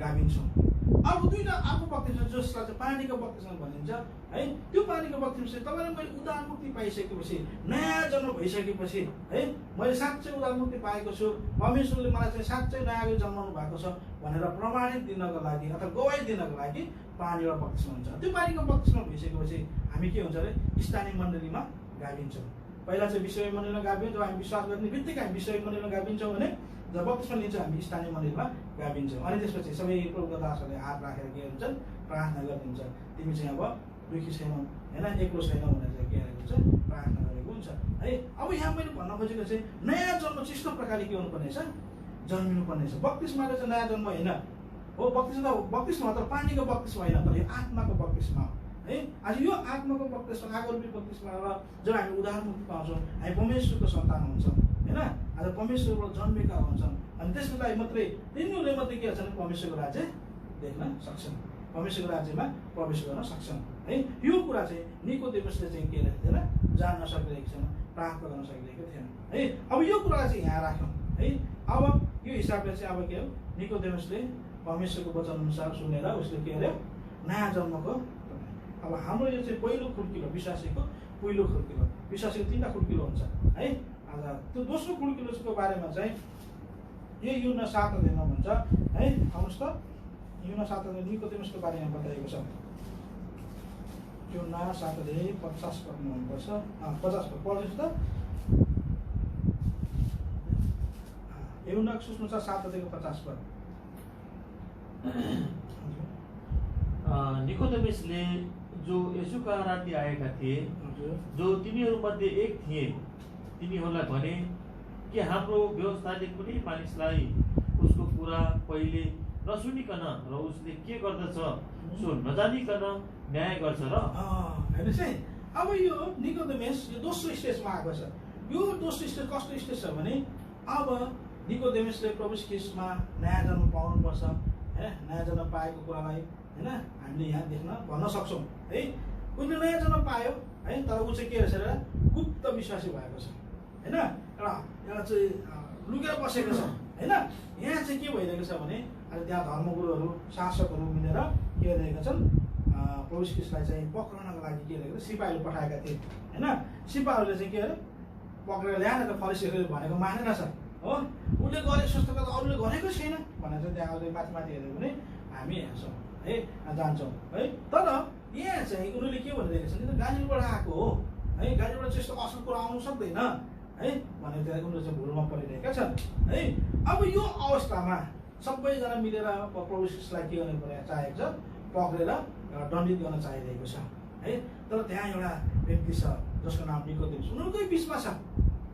गाभिन्छौँ। अर्को दुईवटा अर्को बत्तिसमा जसलाई चाहिँ पानीको बत्तिसमा भनिन्छ है। त्यो पानीको बत्तिसमा चाहिँ तपाईँले मैले उद्धार मुक्ति पाइसकेपछि, नयाँ जन्म भइसकेपछि है, मैले साँच्चै उद्धार मुक्ति पाएको छु, परमेश्वरले मलाई चाहिँ साँच्चै नयाँ जन्माउनु भएको छ भनेर प्रमाणित दिनको लागि अथवा गवाई दिनको लागि पानीबाट बत्तिसमा हुन्छ। त्यो पानीको बत्तिसमा भइसकेपछि हामी के हुन्छ अरे, स्थानीय मण्डलीमा गाभिन्छौँ। पहिला चाहिँ विश्वव्यापी मण्डलीमा गाभिन्छ। जब हामी विश्वास गर्ने बित्तिकै हामी विश्वव्यापी मण्डलीमा गाभिन्छौँ भने जब बत्तिसमा लिन्छौँ हामी स्थानीय मण्डलीमा गाभिन्छौँ। अनि त्यसपछि सबै प्रभुका दासहरूले हात राखेर के हुन्छ, प्रार्थना गरिदिन्छ, तिमी चाहिँ अब दुःखी छैनौ होइन, एक्लो छैनौ भनेर चाहिँ के गरेको हुन्छ, प्रार्थना गरेको हुन्छ है। अब यहाँ मैले भन्न खोजेको चाहिँ नयाँ जन्म चाहिँ यस्तो प्रकारले के हुनुपर्ने छ, जन्मिनु पर्ने छ। बत्तिसमाले चाहिँ नयाँ जन्म होइन हो। बत्तिसमा तर पानीको बत्तिसमा होइन, तर यो आत्माको बत्तिसमा हो है। आज यो आत्माको बत्तिसमा, आगोरूपी बत्तिसमा जब हामी उद्धार मुक्ति पाउँछौँ, हामी परमेश्वरको सन्तान हुन्छौँ होइन। आज परमेश्वरबाट जन्मेका हुन्छन्। अनि त्यसको लागि मात्रै तिनीहरूले मात्रै के गर्छन्, परमेश्वरको राज्य देख्न सक्छन्, परमेश्वरको राज्यमा प्रवेश गर्न सक्छन् है। यो कुरा चाहिँ निकोदेमसले चाहिँ के गरेको थिएन, जान्न सकिरहेको थिएन, प्राप्त गर्न सकिरहेको थिएन है। अब यो कुरा चाहिँ यहाँ राख्यौँ है। अब यो हिसाबले चाहिँ अब के हो, निकोदेमसले परमेश्वरको वचन अनुसार सुनेर उसले के गर्यो, नयाँ जन्मको। अब हाम्रो यो चाहिँ पहिलो खुड्किलो, विश्वासीको पहिलो खुड्किलो, विश्वासीको 3टा खुड्किलो हुन्छ है। आज त्यो दोस्रो खुड्किलोको बारेमा चाहिँ यो यूहन्ना 7 अध्यायमा भन्छ है। आउनुहोस् त, यूहन्ना 7 अध्याय निकोदेमसको बारेमा बताएको छ। यूहन्ना 7 अध्याय 50 पदमा हुनुपर्छ, 50 पद पढ्नुहोस् त। यूहन्ना सुसमाचार 7 अध्यायको 50 पद।
निकोदेमसले जो येशूका राति आएका थिए, जो तिनीहरूमध्ये एक थिए, तिनीहरूलाई भने कि हाम्रो व्यवस्थाले कुनै मानिसलाई उसको कुरा पहिले नसुनिकन र उसले के गर्दछ सो नजानिकन न्याय गर्छ र
हेर्नुहोस् है। अब यो निकोदेमस यो दोस्रो स्टेजमा आएको छ। यो दोस्रो स्टेज कस्तो स्टेज छ भने अब निकोदेमसले प्रभु ख्रीष्टमा नयाँ जन्म पाउनुपर्छ, है नयाँ जन्म पाएको कुरालाई होइन हामीले यहाँ देख्न भन्न सक्छौँ है। उसले नयाँ जन्म पायो है, तर ऊ चाहिँ के रहेछ र गुप्त विश्वासी भएको छ होइन। एउटा चाहिँ लुकेर बसेको छ होइन। यहाँ चाहिँ के भइरहेको छ भने अहिले त्यहाँ धर्मगुरुहरू शासकहरू मिलेर के गरिरहेका छन्, प्रभु ख्रीष्टलाई चाहिँ पक्राउनको लागि के गरेको सिपाहीहरू पठाएका थिए होइन। सिपाहीहरूले चाहिँ के अरे पक्रेर ल्याएर त फरिसीहरूले भनेको मानेन छ हो। उसले गरेको जस्तो त अरूले गरेको छैन भनेर चाहिँ त्यहाँ अरूले माथि माथि हेऱ्यो भने हामी हेर्छौँ है, जान्छौँ है। तर यहाँ चाहिँ उनीहरूले के भनिरहेको छ भने गालीबाट आएको हो है, गालीबाट चाहिँ यस्तो असल कुरा आउनु सक्दैन है भनेर त्यहाँ उनीहरू चाहिँ भुलमा परिरहेका छन् है। अब यो अवस्थामा सबैजना मिलेर प्रभु ख्रीष्टलाई के गर्नु पर्यो चाहेको छ, पक्रेर दण्डित गर्न चाहिरहेको छ है। तर त्यहाँ एउटा व्यक्ति छ जसको नाम निकोदेमस, उनीहरूकै बिचमा छ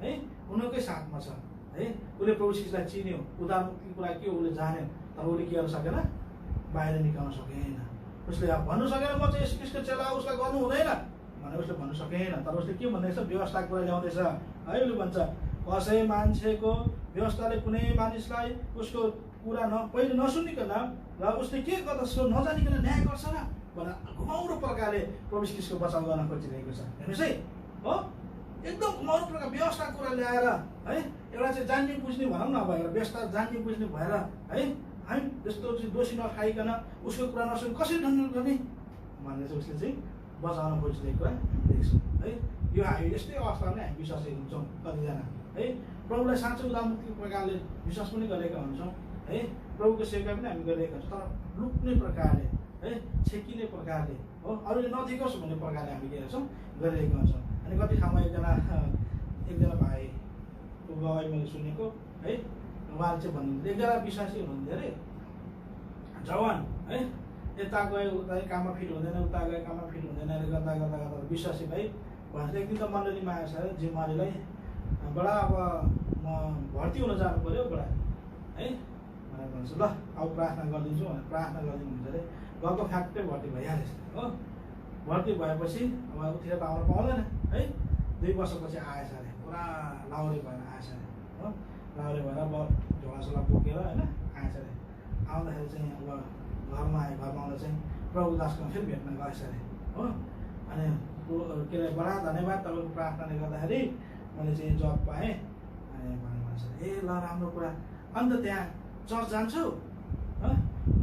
है, उनीहरूकै साथमा छ है। उसले प्रभु ख्रीष्टलाई चिन्यो, उदारमुक्तिको कुरा के उसले जान्यो, तर उसले के गर्न सकेन, बाहिर निकाल्न सकेन। उसले अब भन्नु सकेन म चाहिँ यस ख्रीष्टको चेला उसलाई गर्नु हुँदैन भनेर उसले भन्नु सकेन। तर उसले के भन्दैछ, व्यवस्थाको कुरा ल्याउँदैछ है। उसले भन्छ कसै मान्छेको व्यवस्थाले कुनै मानिसलाई उसको कुरा पहिले नसुनिकन र उसले के गर्दछ नजानिकन न्याय गर्छ र भनेर घुमाउरो प्रकारले प्रभु ख्रीष्टको बचाउ गर्न खोजिरहेको छ। हेर्नुहोस् है हो, एकदम घुमाउरो प्रकार व्यवस्थाको कुरा ल्याएर है, एउटा चाहिँ जान्ने बुझ्ने भनौँ न, अब एउटा व्यवस्था जान्ने बुझ्ने भएर है हामी त्यस्तो चाहिँ दोषी नखाइकन उसको कुरा नसुनि कसरी ढङ्ग गर्ने भनेर चाहिँ उसले चाहिँ बचाउन खोजिरहेको कुरा देख्छौँ है। यो हामी यस्तै अवस्थामा नै हामी विश्वासी हुन्छौँ कतिजना है। प्रभुलाई साँच्चै उदारमुक्तिको प्रकारले विश्वास पनि गरेका हुन्छौँ है, प्रभुको सेवा पनि हामी गरिरहेका हुन्छौँ, तर लुक्ने प्रकारले है, छेकिने प्रकारले हो, अरूले नदेखोस् भन्ने प्रकारले हामी के गर्छौँ गरिरहेका हुन्छौँ। अनि कति ठाउँमा एकजना भाइको गवाई मैले सुनेको है, उहाँले चाहिँ भन्नुहुन्छ एकजना विश्वासी हुनुहुन्थ्यो अरे, जवान है, यता गयो उता काममा फिट हुँदैन, उता गयो काममा फिट हुँदैन अरे गर्दा गर्दा गर्दा विश्वासी भाइ भन्छ एक दिन त मण्डलीमा आएछ अरे जिम्मेवारीलाई, बडा अब म भर्ती हुन जानु पऱ्यो बडा है भनेर भन्छ। ल अब प्रार्थना गरिदिन्छु भनेर प्रार्थना गरिदिनु हुन्छ अरे, गएको फ्याक्टै भर्ती भइहालेछ हो। भर्ती भएपछि अब उतिर त आउनु पाउँदैन है, 2 वर्षपछि आएछ अरे, पुरा लाउरे भएर आएछ अरे हो। लाउरे भएर अब झोलासोला बोकेर होइन आएछ अरे। आउँदाखेरि चाहिँ अब घरमा आयो, घरमा आउँदा चाहिँ प्रभु दासकोमा फेरि भेट्न गएछ अरे हो। अनि के अरे बडा धन्यवाद तपाईँको प्रार्थनाले गर्दाखेरि मैले चाहिँ जब पाएँ अनि भनेर भन्छ। ए ल राम्रो कुरा, अन्त त्यहाँ चर्च जान्छु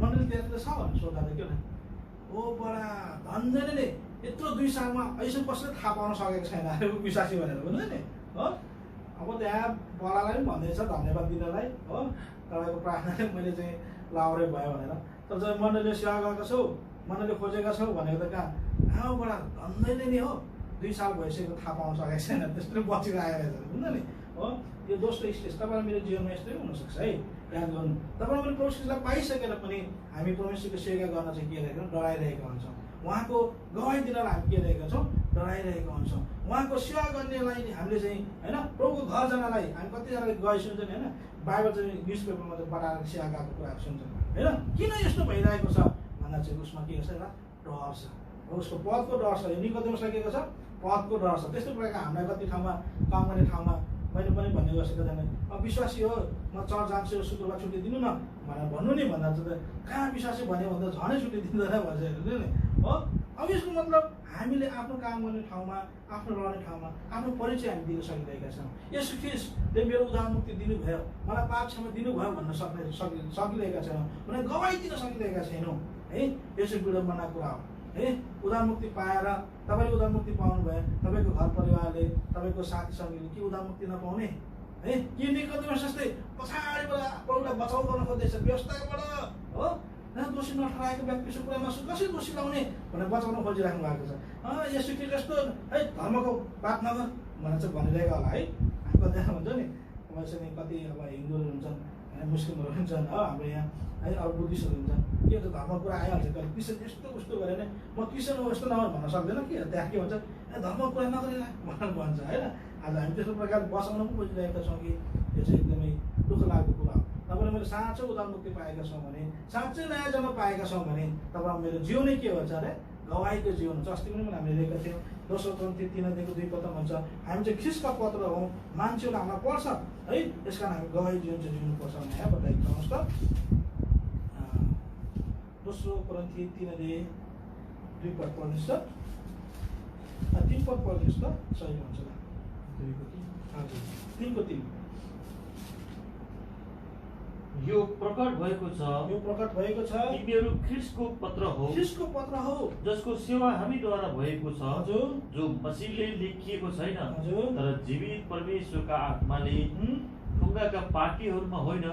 मण्डली त्यहाँतिर छ भनेर सोद्धा त के ओ बडा भन्दैन नि यत्रो 2 सालमा अहिलेसम्म कसैले थाहा पाउन सकेको छैन अरे विश्वासी भनेर भन्छ नि हो। अब त्यहाँ बडालाई पनि भन्दैछ धन्यवाद दिनलाई हो, तपाईँको प्रार्थनाले मैले चाहिँ लाउरे भयो भनेर। तर जब मण्डलीले सेवा गरेका छौ, मण्डलीले खोजेका छौ भनेको त कहाँ बडा भन्दैन नि हो, 2 साल भइसकेको थाहा पाउन सकेको छैन, त्यस्तो बचिरहेको रहेछ बुझ्नु नि हो। यो दोस्रो स्टेज तपाईँलाई मेरो जीवनमा यस्तै हुनसक्छ है, याद गर्नु। तपाईँले पनि परमेश्वरलाई पाइसकेर पनि हामी परमेश्वरको सेवा गर्न चाहिँ के रहेको डराइरहेका हुन्छौँ, उहाँको गवाई दिनलाई हामी के रहेका छौँ डराइरहेका हुन्छौँ, उहाँको सेवा गर्नेलाई हामीले चाहिँ होइन प्रभुको घर जानलाई हामी कतिजनाले गए सुन्छौँ होइन, बाइबल चाहिँ न्युज पेपरमा चाहिँ बटाएर सेवा गएको कुराहरू सुन्छौँ होइन। किन यस्तो भइरहेको छ भन्दा चाहिँ उसमा के छ एउटा डर छ, उसको पदको डर छ। निकोदेमसलाई के छ पदको डर छ। त्यस्तो प्रकारको हामीलाई कति ठाउँमा काम गर्ने ठाउँमा मैले पनि भन्ने गर्छु कतिजना अब विश्वासी हो म चर्च जान्छु शुक्रबार छुट्टी दिनु न भनेर भन्नु नि भन्दा चाहिँ कहाँ विश्वासी भन्यो भन्दा झनै छुट्टी दिँदैन भन्छ हेर्नु नि हो। अब यसको मतलब हामीले आफ्नो काम गर्ने ठाउँमा आफ्नो रहने ठाउँमा आफ्नो परिचय हामी दिन सकिरहेका छौँ। यसो ख्रीष्टले मेरो उदारमुक्ति दिनुभयो, मलाई पाप क्षमा दिनुभयो भन्न सकिरहेका छैनौँ, उनीहरू गवाई दिन सकिरहेका छैनौँ है। यसो विडम्बना कुरा हो है। उदारमुक्ति पाएर तपाईँले उदारमुक्ति पाउनुभयो, तपाईँको घर परिवारले तपाईँको साथी सङ्गीले के उदारमुक्ति नपाउने है। के निकोदेमस जस्तै पछाडिबाट प्रभुलाई बचाउ गर्न खोज्दैछ व्यवस्थाबाट हो, दोषी नठहराएको व्यक्तिको कुरा कसरी दोषी लाउने भनेर बचाउन खोजिराख्नु भएको छ। यसो के जस्तो है धर्मको बात नगर भनेर चाहिँ भनिरहेको होला है। कतिजना हुन्छ नि तपाईँसँग कति अब हिन्दूहरू हुन्छन् मुस्लिमहरू हुन्छन् हो, हाम्रो यहाँ है, अब बुद्धिस्टहरू हुन्छन् के भन्छ धर्मको कुरा आइहाल्छ कहिले क्रिस्चियन यस्तो उस्तो गरेर नै म क्रिस्चियन हो यस्तो नभएर भन्न सक्दैन कि त्यहाँ के भन्छ धर्मको कुरा नगरेर भनेर भन्छ होइन। आज हामी त्यस्तो प्रकारले बचाउन पनि खोजिरहेका छौँ कि यो चाहिँ एकदमै दुःख लागेको कुरा हो। तर तपाईँले मैले साँचो उद्धार मुक्ति पाएका छौँ भने, साँच्चै नयाँ जन्म पाएका छौँ भने तपाईँ मेरो जीवनै के हुन्छ अरे गवाईको जीवन हुन्छ। अस्ति पनि हामीले लेखेका थियौँ 2 कोरिन्थी 3:2 भन्छ हामी चाहिँ ख्रीष्टका पत्र हौँ, मान्छेले हामीलाई पढ्छ है, त्यस कारण हामी गवाई जीवन चाहिँ जिउनुपर्छ भनेर यहाँ बताएको छ। त 2 Korinथी 3:2 पढ्नुहोस् त, 3 पद पढ्नुहोस् त, सही हुन्छ ल। हजुर 3:3
यो प्रकट भएको छ,
यो प्रकट भएको छ
तिमीहरू ख्रीष्टको पत्र हो,
ख्रीष्टको पत्र हो,
जसको सेवा हामीद्वारा भएको छ,
हजुर,
जो मसीहले लेखिएको छैन,
हजुर,
तर जीवित परमेश्वरका आत्माले ढुङ्गाका पाटीहरूमा होइन,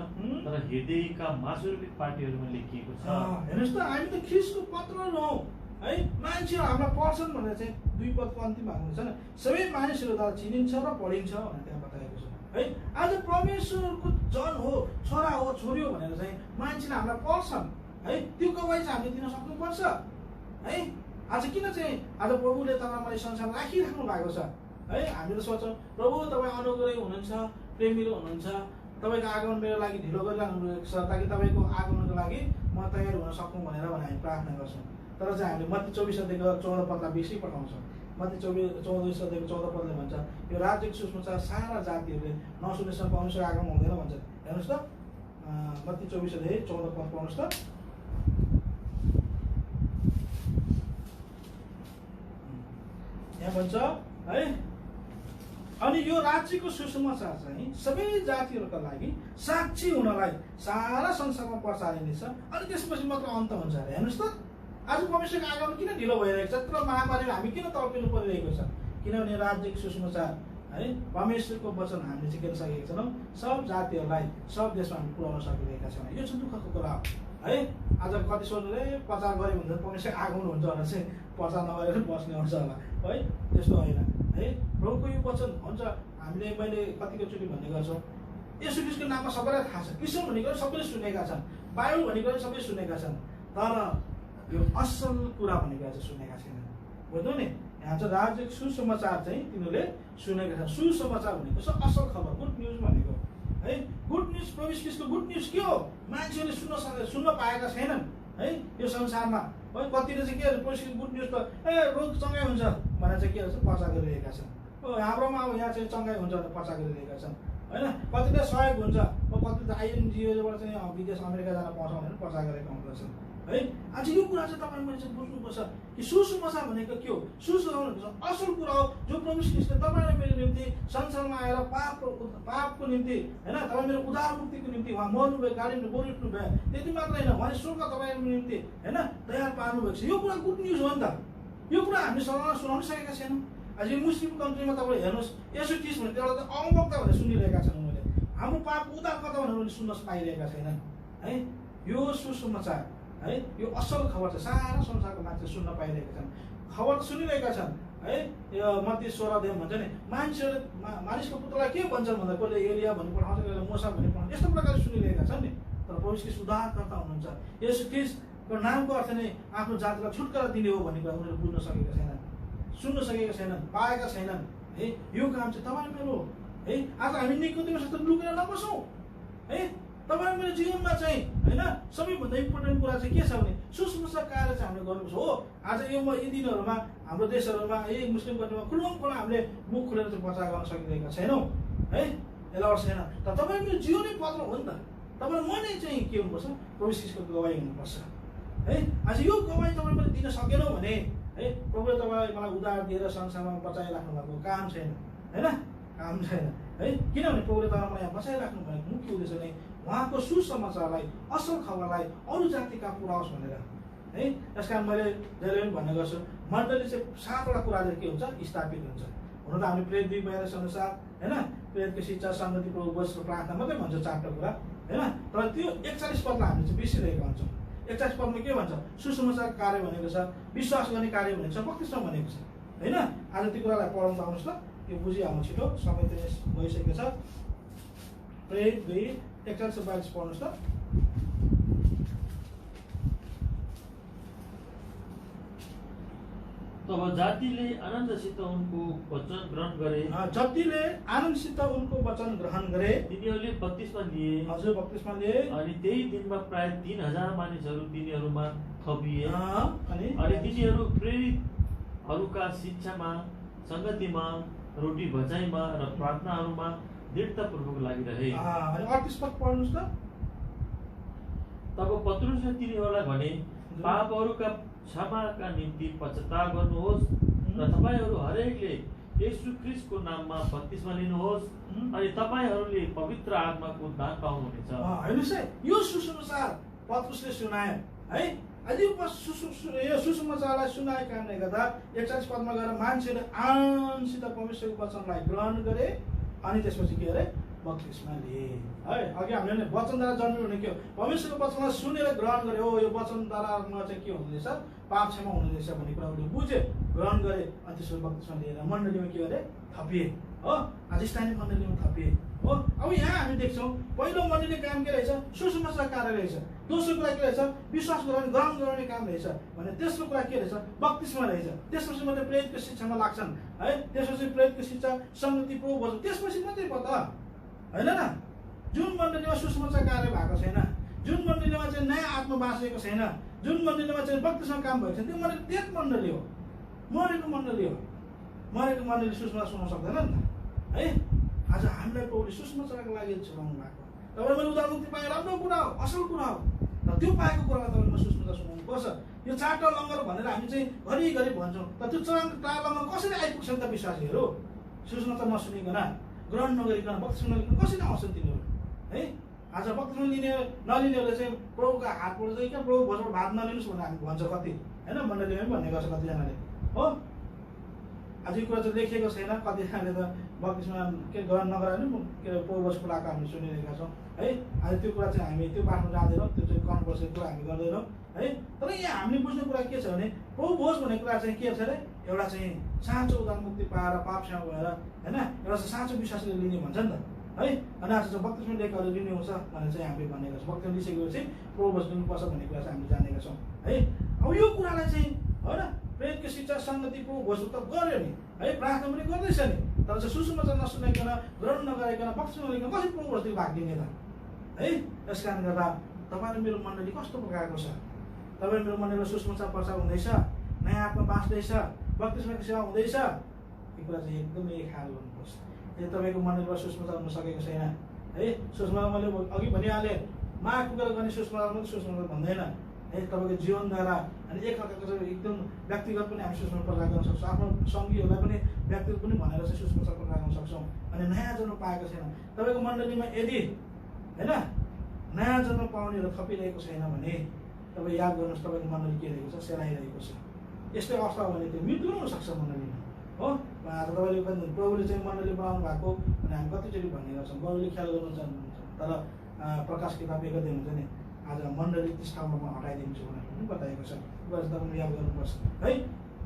तर हृदयका मासुरूपी पाटीहरूमा लेखिएको छ।
हेर्नुहोस् त, हामी त ख्रीष्टको पत्रहरू हौ है, मान्छेहरू हामीलाई पढ्छन् भनेर चाहिँ 2 पदको अन्तिममा हुनुहुन्छ नि, सबै मानिसहरूद्वारा चिनिन्छ र पढिन्छ भनेर त्यहाँ बताएको छ है। आज परमेश्वरको जन हो, छोरा हो, छोरी हो भनेर चाहिँ मान्छेले हामीलाई पढ्छन् है, त्यो गवाई चाहिँ हामीले दिन सक्नुपर्छ है। आज किन चाहिँ आज प्रभुले तपाईँ मलाई संसारमा राखिराख्नु भएको छ है। हामीले त सोच्छौँ प्रभु तपाईँ अनुग्रही हुनुहुन्छ, प्रेमिलो हुनुहुन्छ, तपाईँको आगमन मेरो लागि ढिलो गरिरहनु भएको छ ताकि तपाईँको आगमनको लागि म तयार हुन सकौँ भनेर हामी प्रार्थना गर्छौँ। तर चाहिँ हामीले मत्ती 24:14 पदलाई बेसी पठाउँछौँ। मत्ती 24:14 भन्छ यो राज्यको सुसमाचार सारा जातिहरूले नसुनेसम्म परमेश्वरको आगमन हुँदैन भन्छ। हेर्नुहोस् त, मत्ती 24:14 पद पढ्नुहोस् त। यहाँ भन्छ है, अनि यो राज्यको सुसमाचार चाहिँ सबै जातिहरूका लागि साक्षी हुनलाई सारा संसारमा प्रचारिनेछ, अनि त्यसपछि मात्र अन्त हुन्छ अरे। हेर्नुहोस् त, आज परमेश्वरको आगमन किन ढिलो भइरहेको छ, तर महामारीमा हामी किन तर्किनु परिरहेको छ, किनभने राज्यको सुसमाचार है परमेश्वरको वचन हामीले चाहिँ के सकेका छैनौँ, सब जातिहरूलाई सब देशमा हामी पुर्याउन सकिरहेका छैनौँ। यो चाहिँ दुःखको कुरा हो है। आज कति सोध्नुले प्रचार गऱ्यो भने परमेश्वर आगमन हुन्छ भनेर चाहिँ प्रचार नगरेर बस्ने हुन्छ होला है, त्यस्तो होइन है। प्रभुको यो वचन हुन्छ, हामीले मैले कतिचोटि भन्ने गर्छौँ, यसु ख्रीष्टको नाममा सबैलाई थाहा छ, क्रिस्चियन भनेको सबैले सुनेका छन्, बाइबल भनेको सबै सुनेका छन्, तर यो असल कुरा भनेको चाहिँ सुनेका छैनन्। बुझ्नु नि, यहाँ चाहिँ राज्यको सुसमाचार चाहिँ तिनीहरूले सुनेका छन्। सुसमाचार भनेको छ असल खबर, गुड न्युज भनेको है। गुड न्युज, प्रभु ख्रीष्टको गुड न्युज के हो, मान्छेहरूले सुन्न पाएका छैनन् है यो संसारमा है। कतिले चाहिँ के प्रभु गुड न्युज त रोग चङ्गाइ हुन्छ भनेर चाहिँ के भन्छ प्रचार गरिरहेका छन्। हाम्रोमा अब यहाँ चाहिँ चङ्गाइ हुन्छ भनेर प्रचार गरिरहेका छन् होइन। कतिले सहयोग हुन्छ, कतिले आइएनजिओबाट चाहिँ विदेश अमेरिका जान पाउँछ भनेर प्रचार गरेका हुँदछन् है। आज यो कुरा चाहिँ तपाईँ मैले चाहिँ बुझ्नुपर्छ कि सुसमाचार भनेको के हो। सुसमाचार भनेको असल कुरा हो, जो प्रभु ख्रीष्टले तपाईँले मेरो निम्ति संसारमा आएर पापको निम्ति होइन, तपाईँ मेरो उद्धार मुक्तिको निम्ति उहाँ मर्नुभयो, गाडीमा बोलिउठ्नु भयो, त्यति मात्र होइन, उहाँले स्वर्ग तपाईँको निम्ति होइन तयार पार्नुभएको छ। यो कुरा गुड न्युज हो नि त। यो कुरा हामीले सुनाउन सकेका छैनौँ। आज यो मुस्लिम कन्ट्रीमा तपाईँले हेर्नुहोस्, यसो चिज भने एउटा त अवक्त भनेर सुनिरहेका छन् उनीहरूले, हाम्रो पाप उद्धार कता भनेर उनीहरूले सुन्न पाइरहेका छैनन् है। यो सुसमाचार है, यो असल खबर चाहिँ सारा संसारको मान्छे सुन्न पाइरहेका छन्, खबर त सुनिरहेका छन् है। यो मत्ती 16 भन्छ नि, मान्छेहरूले मानिसको पुत्रलाई के भन्छन् भन्दा कसले एलिया भनी पठाउँछ, कसले मूसा भनी पठाउँछ, यस्तो प्रकारले सुनिरहेका छन् नि। तर प्रभु ख्रीष्ट उद्धारकर्ता हुनुहुन्छ, यसु ख्रीष्टको नामको अर्थ नै आफ्नो जातिलाई छुटकारा दिने हो भन्ने कुरा उनीहरूले बुझ्न सकेका छैनन्, सुन्न सकेका छैनन्, पाएका छैनन् है। यो काम चाहिँ तपाईँ मेरो है। आज हामी निकोदेमस जस्तो लुकेर नबसौँ है। तपाईँ मेरो जीवनमा चाहिँ होइन सबैभन्दा इम्पोर्टेन्ट कुरा चाहिँ के छ भने सुसमाचार कार्य चाहिँ हामीले गर्नुपर्छ हो। आज यी दिनहरूमा हाम्रो देशहरूमा यही मुस्लिम कन्ट्रीमा खुल्लम हामीले मुख खोलेर चाहिँ प्रचार गर्न सकिरहेका छैनौँ है, एलाउड छैन। तर तपाईँ मेरो जीवनै पत्र हो नि त। तपाईँ मनै चाहिँ के हुनुपर्छ, प्रभु ख्रीष्टको गवाई हुनुपर्छ है। आज यो गवाई तपाईँ मैले दिन सकेनौँ भने है, प्रभुले तपाईँलाई मलाई उद्धार दिएर संसारमा बचाइराख्नु भएको काम छैन होइन, काम छैन है। किनभने प्रभुले तपाईँलाई यहाँ बचाइराख्नु भएको मुख्य उद्देश्य नै उहाँको सुसमाचारलाई, असल खबरलाई अरू जातिका पुऱ्याओस् भनेर है। यस कारण मैले जहिले पनि भन्ने गर्छु, मण्डली चाहिँ 7वटा कुरा चाहिँ के हुन्छ, स्थापित हुन्छ। हुन त हामीले प्रेरित 2:42 अनुसार होइन, प्रेरितको शिक्षा, सङ्गति, प्रभु वचन, प्रार्थना मात्रै भन्छ 4वटा कुरा होइन। तर त्यो 41 पदलाई हामीले चाहिँ बिर्सिरहेका हुन्छौँ। 41 पदमा के भन्छ, सुसमाचार कार्य भनेको छ, विश्वास गर्ने कार्य भनेको छ, बक्तिस्म भनेको छ होइन। आज त्यो कुरालाई पढाउन आउनुहोस् त, त्यो बुझिहाल्नु छिटो, समय त भइसकेको छ। प्रेरित 2:41-42 पढ्नुहोस् त।
तब जातिले आनन्दसित उनको वचन ग्रहण गरे।
जतिले आनन्दसित उनको वचन ग्रहण गरे
तिनीहरूले बत्तिसमा लिए।
हजुर बत्तिसमा लिए।
अनि त्यही दिनमा प्राय 3000 मानिसहरू तिनीहरूमा थपिए।
अनि
तिनीहरू प्रेरितहरूका शिक्षामा, संगतिमा, रोटी भचाइमा र प्रार्थनाहरूमा दृढतापूर्वक लागिरहे।
अनि 38 पद पढ्नुस् त।
तब पत्रुसले तिनीहरूलाई भने, पापहरूका क्षमाका निम्ति पश्चाताप गर्नुहोस् र तपाईँहरू हरेकले येशू ख्रीष्टको नाममा बत्तिसमा लिनुहोस् अनि तपाईँहरूले पवित्र आत्माको दान पाउनुहुनेछ।
हेर्नुहोस् है, यो सुसमाचार पत्रुसले सुनाए है। अहिले यो सुसमाचारलाई सुनाएको कारणले गर्दा 41 पदमा गएर मान्छेले आनन्दसित परमेश्वरको वचनलाई ग्रहण गरे अनि त्यसपछि के अरे बत्तिसमा लिए है। अघि हामीले वचनद्वारा जन्मिनु भने के हो, परमेश्वरको वचनलाई सुनेर ग्रहण गरे, हो यो वचनद्वारामा चाहिँ के हुँदैछ, पाप क्षमा हुँदैछ भन्ने कुरा उनीहरूले बुझे, ग्रहण गरे अनि त्यसपछि बत्तिसमा लिएर मण्डलीमा के गरे, थपिए हो। आज स्थानीय मण्डलीमा थपिए हो। अब यहाँ हामी देख्छौँ पहिलो मण्डली काम के रहेछ, सुसमाचार कार्य रहेछ। दोस्रो कुरा के रहेछ, विश्वास गराउने ग्रहण गराउने काम रहेछ भने तेस्रो कुरा के रहेछ, बत्तिसमा रहेछ। त्यसपछि मात्रै प्रेरितको शिक्षामा लाग्छन् है। त्यसपछि प्रेरितको शिक्षा संगति प्रो भन्छ, त्यसपछि मात्रै पत्ता होइन न। जुन मण्डलीमा सुसमाचार कार्य भएको छैन, जुन मण्डलीमा चाहिँ नयाँ आत्मा बाँचेको छैन, जुन मण्डलीमा चाहिँ बत्तिसमा काम भएको छैन, त्यो मण्डली डेड मण्डली हो, मरेको मण्डली हो। मरेको मण्डली सुसमाचार सुनाउन सक्दैन नि त है। आज हामीलाई प्रभुले सुसमाचारको लागि चलाउनु भएको। तपाईँले मैले उदारमुक्ति पाएँ, राम्रो कुरा हो, असल कुरा हो। तर त्यो पाएको कुरालाई तपाईँले सुसमाचार सुनाउनु पर्छ। यो चारवटा लङ्गर भनेर हामी चाहिँ घरिघरि भन्छौँ, तर त्यो चारवटा लङ्गर कसरी आइपुग्छन् त विश्वासीहरू? सुसमाचार नसुनिकन, ग्रहण नगरिकन, बत्तिसमा नलिकन कसरी आउँछन् तिनीहरू है। आज बत्तिसमा नलिनेहरूले चाहिँ प्रभुका हातबाट चाहिँ क्या प्रभु भोजबाट भात नलिनुहोस् भनेर हामी भन्छ कति होइन, मण्डलीमा पनि भन्ने गर्छ कतिजनाले हो। आज यो कुरा चाहिँ लेखिएको छैन, कतिजनाले त बत्तिसमा के ग्रहण नगराएर के अरे प्रभु भोजको कुराको हामी सुनिरहेका छौँ है। आज त्यो कुरा चाहिँ हामी त्यो पाठमा जाँदैनौँ, त्यो चाहिँ कन्भर्सेसन कुरा हामी गर्दैनौँ है। तर यहाँ हामीले बुझ्ने कुरा के छ भने प्रभु भोज भन्ने कुरा चाहिँ के छ अरे, एउटा चाहिँ साँचो उदारमुक्ति पाएर पाप क्षमा भएर होइन, एउटा चाहिँ साँचो विश्वासले लिने भन्छ नि त है। अनि आज चाहिँ बत्तिसमा लिएकोहरू लिने हुन्छ भनेर चाहिँ हामीले भनेका छौँ। बत्तिसमा लिइसकेपछि प्रभु भोज लिनुपर्छ भन्ने कुरा चाहिँ हामीले जानेका छौँ है। अब यो कुरालाई चाहिँ होइन प्रेरितको शिक्षा संगति प्रभु भोज त गर्यो नि है, प्रार्थना पनि गर्दैछ नि, तर चाहिँ सुसमाचार नसुनाइकन, ग्रहण नगरिकन, बत्तिसमा नलिकन कसरी प्रभु भोजदेखि भाग लिने त है। यस कारणले गर्दा तपाईँ र मेरो मण्डली कस्तो प्रकारको छ? तपाईँ मेरो मण्डलीमा सुसमाचार प्रचार हुँदैछ, नयाँ आत्मा बाँच्दैछ, बत्तिसमाको सेवा हुँदैछ, यो कुरा चाहिँ एकदमै ख्याल गर्नुपर्छ। यदि तपाईँको मण्डलीमा सुसमाचार हुन सकेको छैन है, सुसमाचार मैले अघि भनिहालेँ, माग पुगेर गर्ने सुसमाचार मात्रै सुसमाचार भन्दैन है। तपाईँको जीवनद्वारा अनि एकअर्काको चाहिँ एकदम व्यक्तिगत पनि हामी सुसमाचार प्रचार गर्न सक्छौँ, आफ्नो सङ्गीहरूलाई पनि व्यक्तिगत पनि भनेर चाहिँ सुसमाचार प्रचार गर्न सक्छौँ। अनि नयाँ जन्म पाएको छैन तपाईँको मण्डलीमा, यदि होइन नयाँ जन्म पाउनेहरू थपिरहेको छैन भने तपाईँ याद गर्नुहोस् तपाईँको मण्डली के रहेको छ, सेलाइरहेको छ। यस्तै अवस्था हो भने त्यो मृत्यु पनि हुनसक्छ मण्डलीमा हो। आज तपाईँले प्रभुले चाहिँ मण्डली बनाउनु भएको भने हामी कतिचोटि भन्ने गर्छौँ, प्रभुले ख्याल गर्नु चाहनुहुन्छ, तर प्रकाश किताब 1 अध्याय हुन्छ नि, आज मण्डली त्यस ठाउँमा म हटाइदिन्छु भनेर पनि बताएको छ। कुरा चाहिँ तपाईँले याद गर्नुपर्छ है।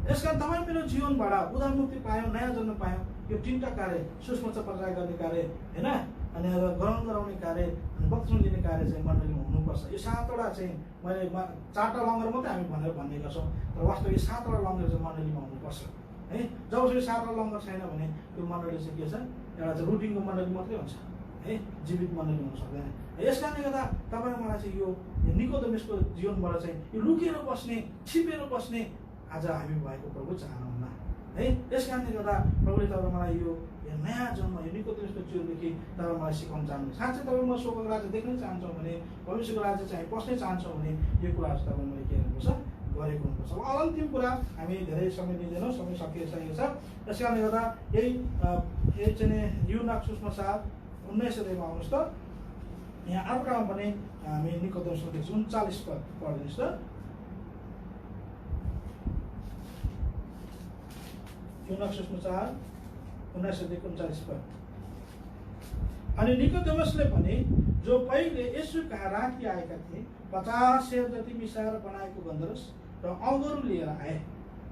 यस कारण तपाईँ मेरो जीवनबाट उदारमुक्ति पायौँ, नयाँ जन्म पायौँ, यो 3टा कार्य, सुसमाचार प्रचार गर्ने कार्य होइन, अनि ग्रहण गराउने कार्य अनि बत्तिसमा लिने कार्य चाहिँ मण्डलीमा हुनुपर्छ। यो 7वटा चाहिँ मैले 4टा लङ्गर मात्रै हामी भनेर भन्ने गर्छौँ, तर वास्तव यो 7वटा लङ्गर चाहिँ मण्डलीमा हुनुपर्छ है। जबसम्म 7वटा लङ्गर छैन भने त्यो मण्डली चाहिँ के छ, एउटा चाहिँ रुटिनको मण्डली मात्रै हुन्छ है, जीवित मण्डली हुन सक्दैन। यस कारणले गर्दा तपाईँ मलाई चाहिँ यो निकोदेमसको जीवनबाट चाहिँ यो लुकेर बस्ने, छिपेर बस्ने आज हामी भएको प्रभु चाहनुहुन्न है। यस कारणले गर्दा प्रभुले तपाईँ मलाई यो नयाँ जन्म, यो निकोदेमसको जीवनदेखि तपाईँ मलाई सिकाउन चाहनुहुन्छ। साँच्चै तपाईँ म स्वर्गको राज्य देख्नै चाहन्छौँ भने, परमेश्वरको राज्य चाहिँ पस्नै चाहन्छौँ भने यो कुराहरू चाहिँ तपाईँ मैले के गर्नुपर्छ, गरेको हुनुपर्छ। अब अन्तिम कुरा हामी धेरै समय लिँदैनौँ, समय सकिसकेको छ। यस कारणले गर्दा यही चाहिँ युहन्ना सुसमाचार 19 अध्यायमा आउनुहोस् त। यहाँ अर्कोमा पनि हामी निकोदेमसको देख्छौँ, 39 पद पढिदिनुहोस् त। युहन्ना सुसमाचार 19 अध्यायको 39 पद। अनि निकोदेमसले पनि, जो पहिले येशू कहाँ राति आएका थिए, 50 सेर जति मिसाएर बनाएको गन्धरस र अँगुरो लिएर आए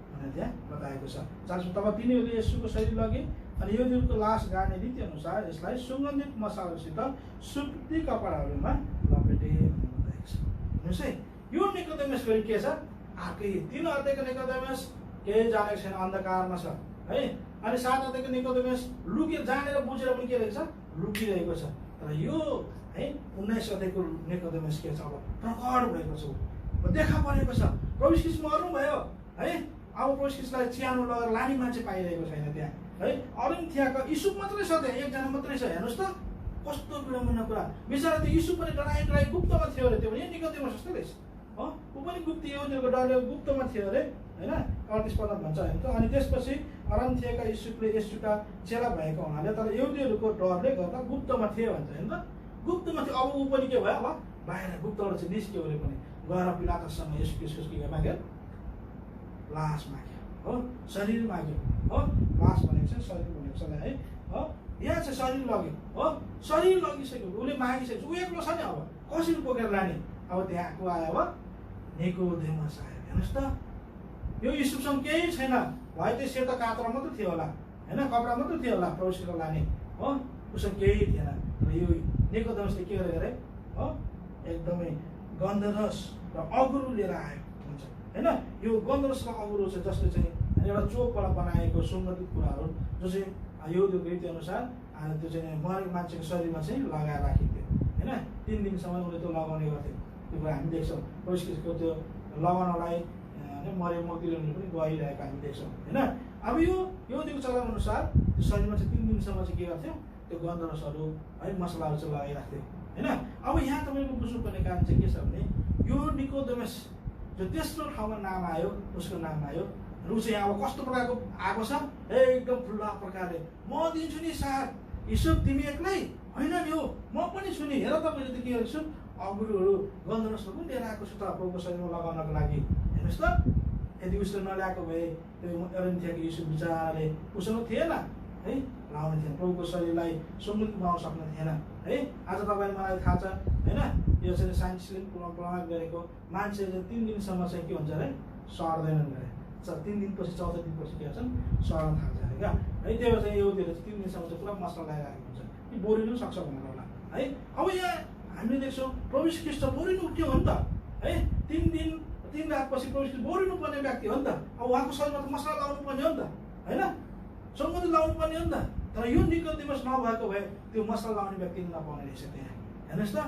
भनेर त्यहाँ बताएको छ। तब तिनीहरूले येशूको शरीर लगे अनि यो दिनको लास गाड्ने रीति अनुसार यसलाई सुगन्धित मसालासित सुती कपडाहरूमा लपेटे बताएको छ। हेर्नुहोस् है, यो निकोदेमस फेरि के छ, अर्कै 3 अध्यायको निकोदेमस केही जानेको छैन, अन्धकारमा छ है। अनि साथसाथै निकोदेमस जानेर बुझेर पनि के रहेछ, लुकिरहेको छ। तर यो है 19 अध्यायको निकोदेमस के छ, अब प्रकट भएको छ, देखा परेको छ। प्रभु ख्रीष्ट मर्नुभयो है। अब प्रभु ख्रीष्टलाई च्यानो लगेर लाने मान्छे पाइरहेको छैन त्यहाँ है। अरिमथियाको युसुफ मात्रै छ त्यहाँ, एकजना मात्रै छ। हेर्नुहोस् त कस्तो विडम्बना कुरा। बिचरा त्यो युसुफ पनि डराइ गुप्तमा थियो अरे। त्यो पनि निकोदेमस जस्तै रहेछ। ऊ पनि गुप्त यहुदीहरूको डरले गुप्तमा थियो अरे होइन। 38 पद भन्छ होइन त। अनि त्यसपछि अरिमथियाका युसुफले येशूका चेला भएको हुनाले तर यहुदीहरूको डरले गर्दा गुप्तमा थिए भन्छ होइन त। गुप्तमा थियो। अब ऊ पनि के भयो, अब बाहिर गुप्तबाट चाहिँ निस्क्यो अरे पनि। गएर पिलातससँग येशू ख्रीष्टको के माग्यो, लास माग्यो हो, शरीर माग्यो हो। लास भनेको छ, शरीर भनेको छ है हो। यहाँ चाहिँ शरीर लग्यो हो, शरीर लगिसक्यो, उसले मागिसक्यो। ऊ एक्लो छ नि, अब कसरी बोकेर लाने। अब त्यहाँको आयो, अब निकोदेमस आयो। हेर्नुहोस् त, यो युसुफसँग केही छैन, भए त्यो सेतो कात्रा मात्रै थियो होला होइन, कपडा मात्रै थियो होला प्रवेशको लाने हो, उसँग केही थिएन। र यो निकोदेमसले के गरेर हो, एकदमै गन्धरस र अगुरु लिएर आयो हुन्छ होइन। यो गन्धरस र अगुरु चाहिँ जसले चाहिँ एउटा चोकबाट बनाएको सुगन्धित कुराहरू जो चाहिँ यहुदीको रीति अनुसार त्यो चाहिँ मरेको मान्छेको शरीरमा चाहिँ लगाएर राखिन्थ्यो होइन। 3 दिनसम्म उनीहरूले त्यो लगाउने गर्थे। त्यो कुरा हामी देख्छौँ। प्रवेशको त्यो लगाउनलाई मरेको मक्तिले पनि गइरहेको हामी देख्छौँ होइन। अब यो यहुदीको चलन अनुसार त्यो शरीरमा चाहिँ 3 दिनसम्म चाहिँ के गर्थ्यो, त्यो गन्धरसहरू है मसलाहरू चाहिँ लगाइराख्थ्यो होइन। अब यहाँ तपाईँको बुझ्नुपर्ने कारण चाहिँ के छ भने यो निकोदेमस जो तेस्रो ठाउँमा नाम आयो, उसको नाम आयो र ऊ चाहिँ अब कस्तो प्रकारको आएको छ, एकदम खुल्ला प्रकारले म दिन्छु नि साथ, युसुफ तिमी एक्लै होइन नि हो, म पनि छु नि। हेर त मैले त के गरेको छु, अगुरुहरू गन्धरसहरू पनि लिएर आएको छु त प्रभुको शरीरमा लगाउनको लागि। हेर्नुहोस् त, यदि उसले नल्याएको भए त्यो अरिमथियाको युसुफ विचारले उसँग थिएन है, लाउने थिएन, प्रभुको शरीरलाई सुगन्धित बनाउन सक्ने थिएन है। आज तपाईँले मलाई थाहा छ होइन, यो चाहिँ साइन्सले प्रमाण गरेको मान्छे चाहिँ 3 दिनसम्म चाहिँ के हुन्छ अरे, सर्दैनन् अरे। 3 दिनपछि 14 दिनपछि के भन्छन्, सर्न थाल्छ अरे क्या है। त्यही भएर चाहिँ यहुदीहरूले 3 दिनसम्म चाहिँ पुरा मसला लगाइरहेको हुन्छ कि बोरिनु सक्छ भनेर होला है। अब यहाँ हामीले देख्छौँ प्रभु ख्रीष्ट बोरिनु उठ्यो हो नि त है। 3 रातपछि प्रभु ख्रीष्ट बोरिनु पर्ने व्यक्ति हो नि त। अब उहाँको शरीरमा त मसला लाउनु पर्ने हो नि त होइन, सङ्गति लाउनु पर्ने हो नि त। तर यो निकोदेमस नभएको भए त्यो मसला लाउने व्यक्ति नपाउने रहेछ त्यहाँ। हेर्नुहोस् त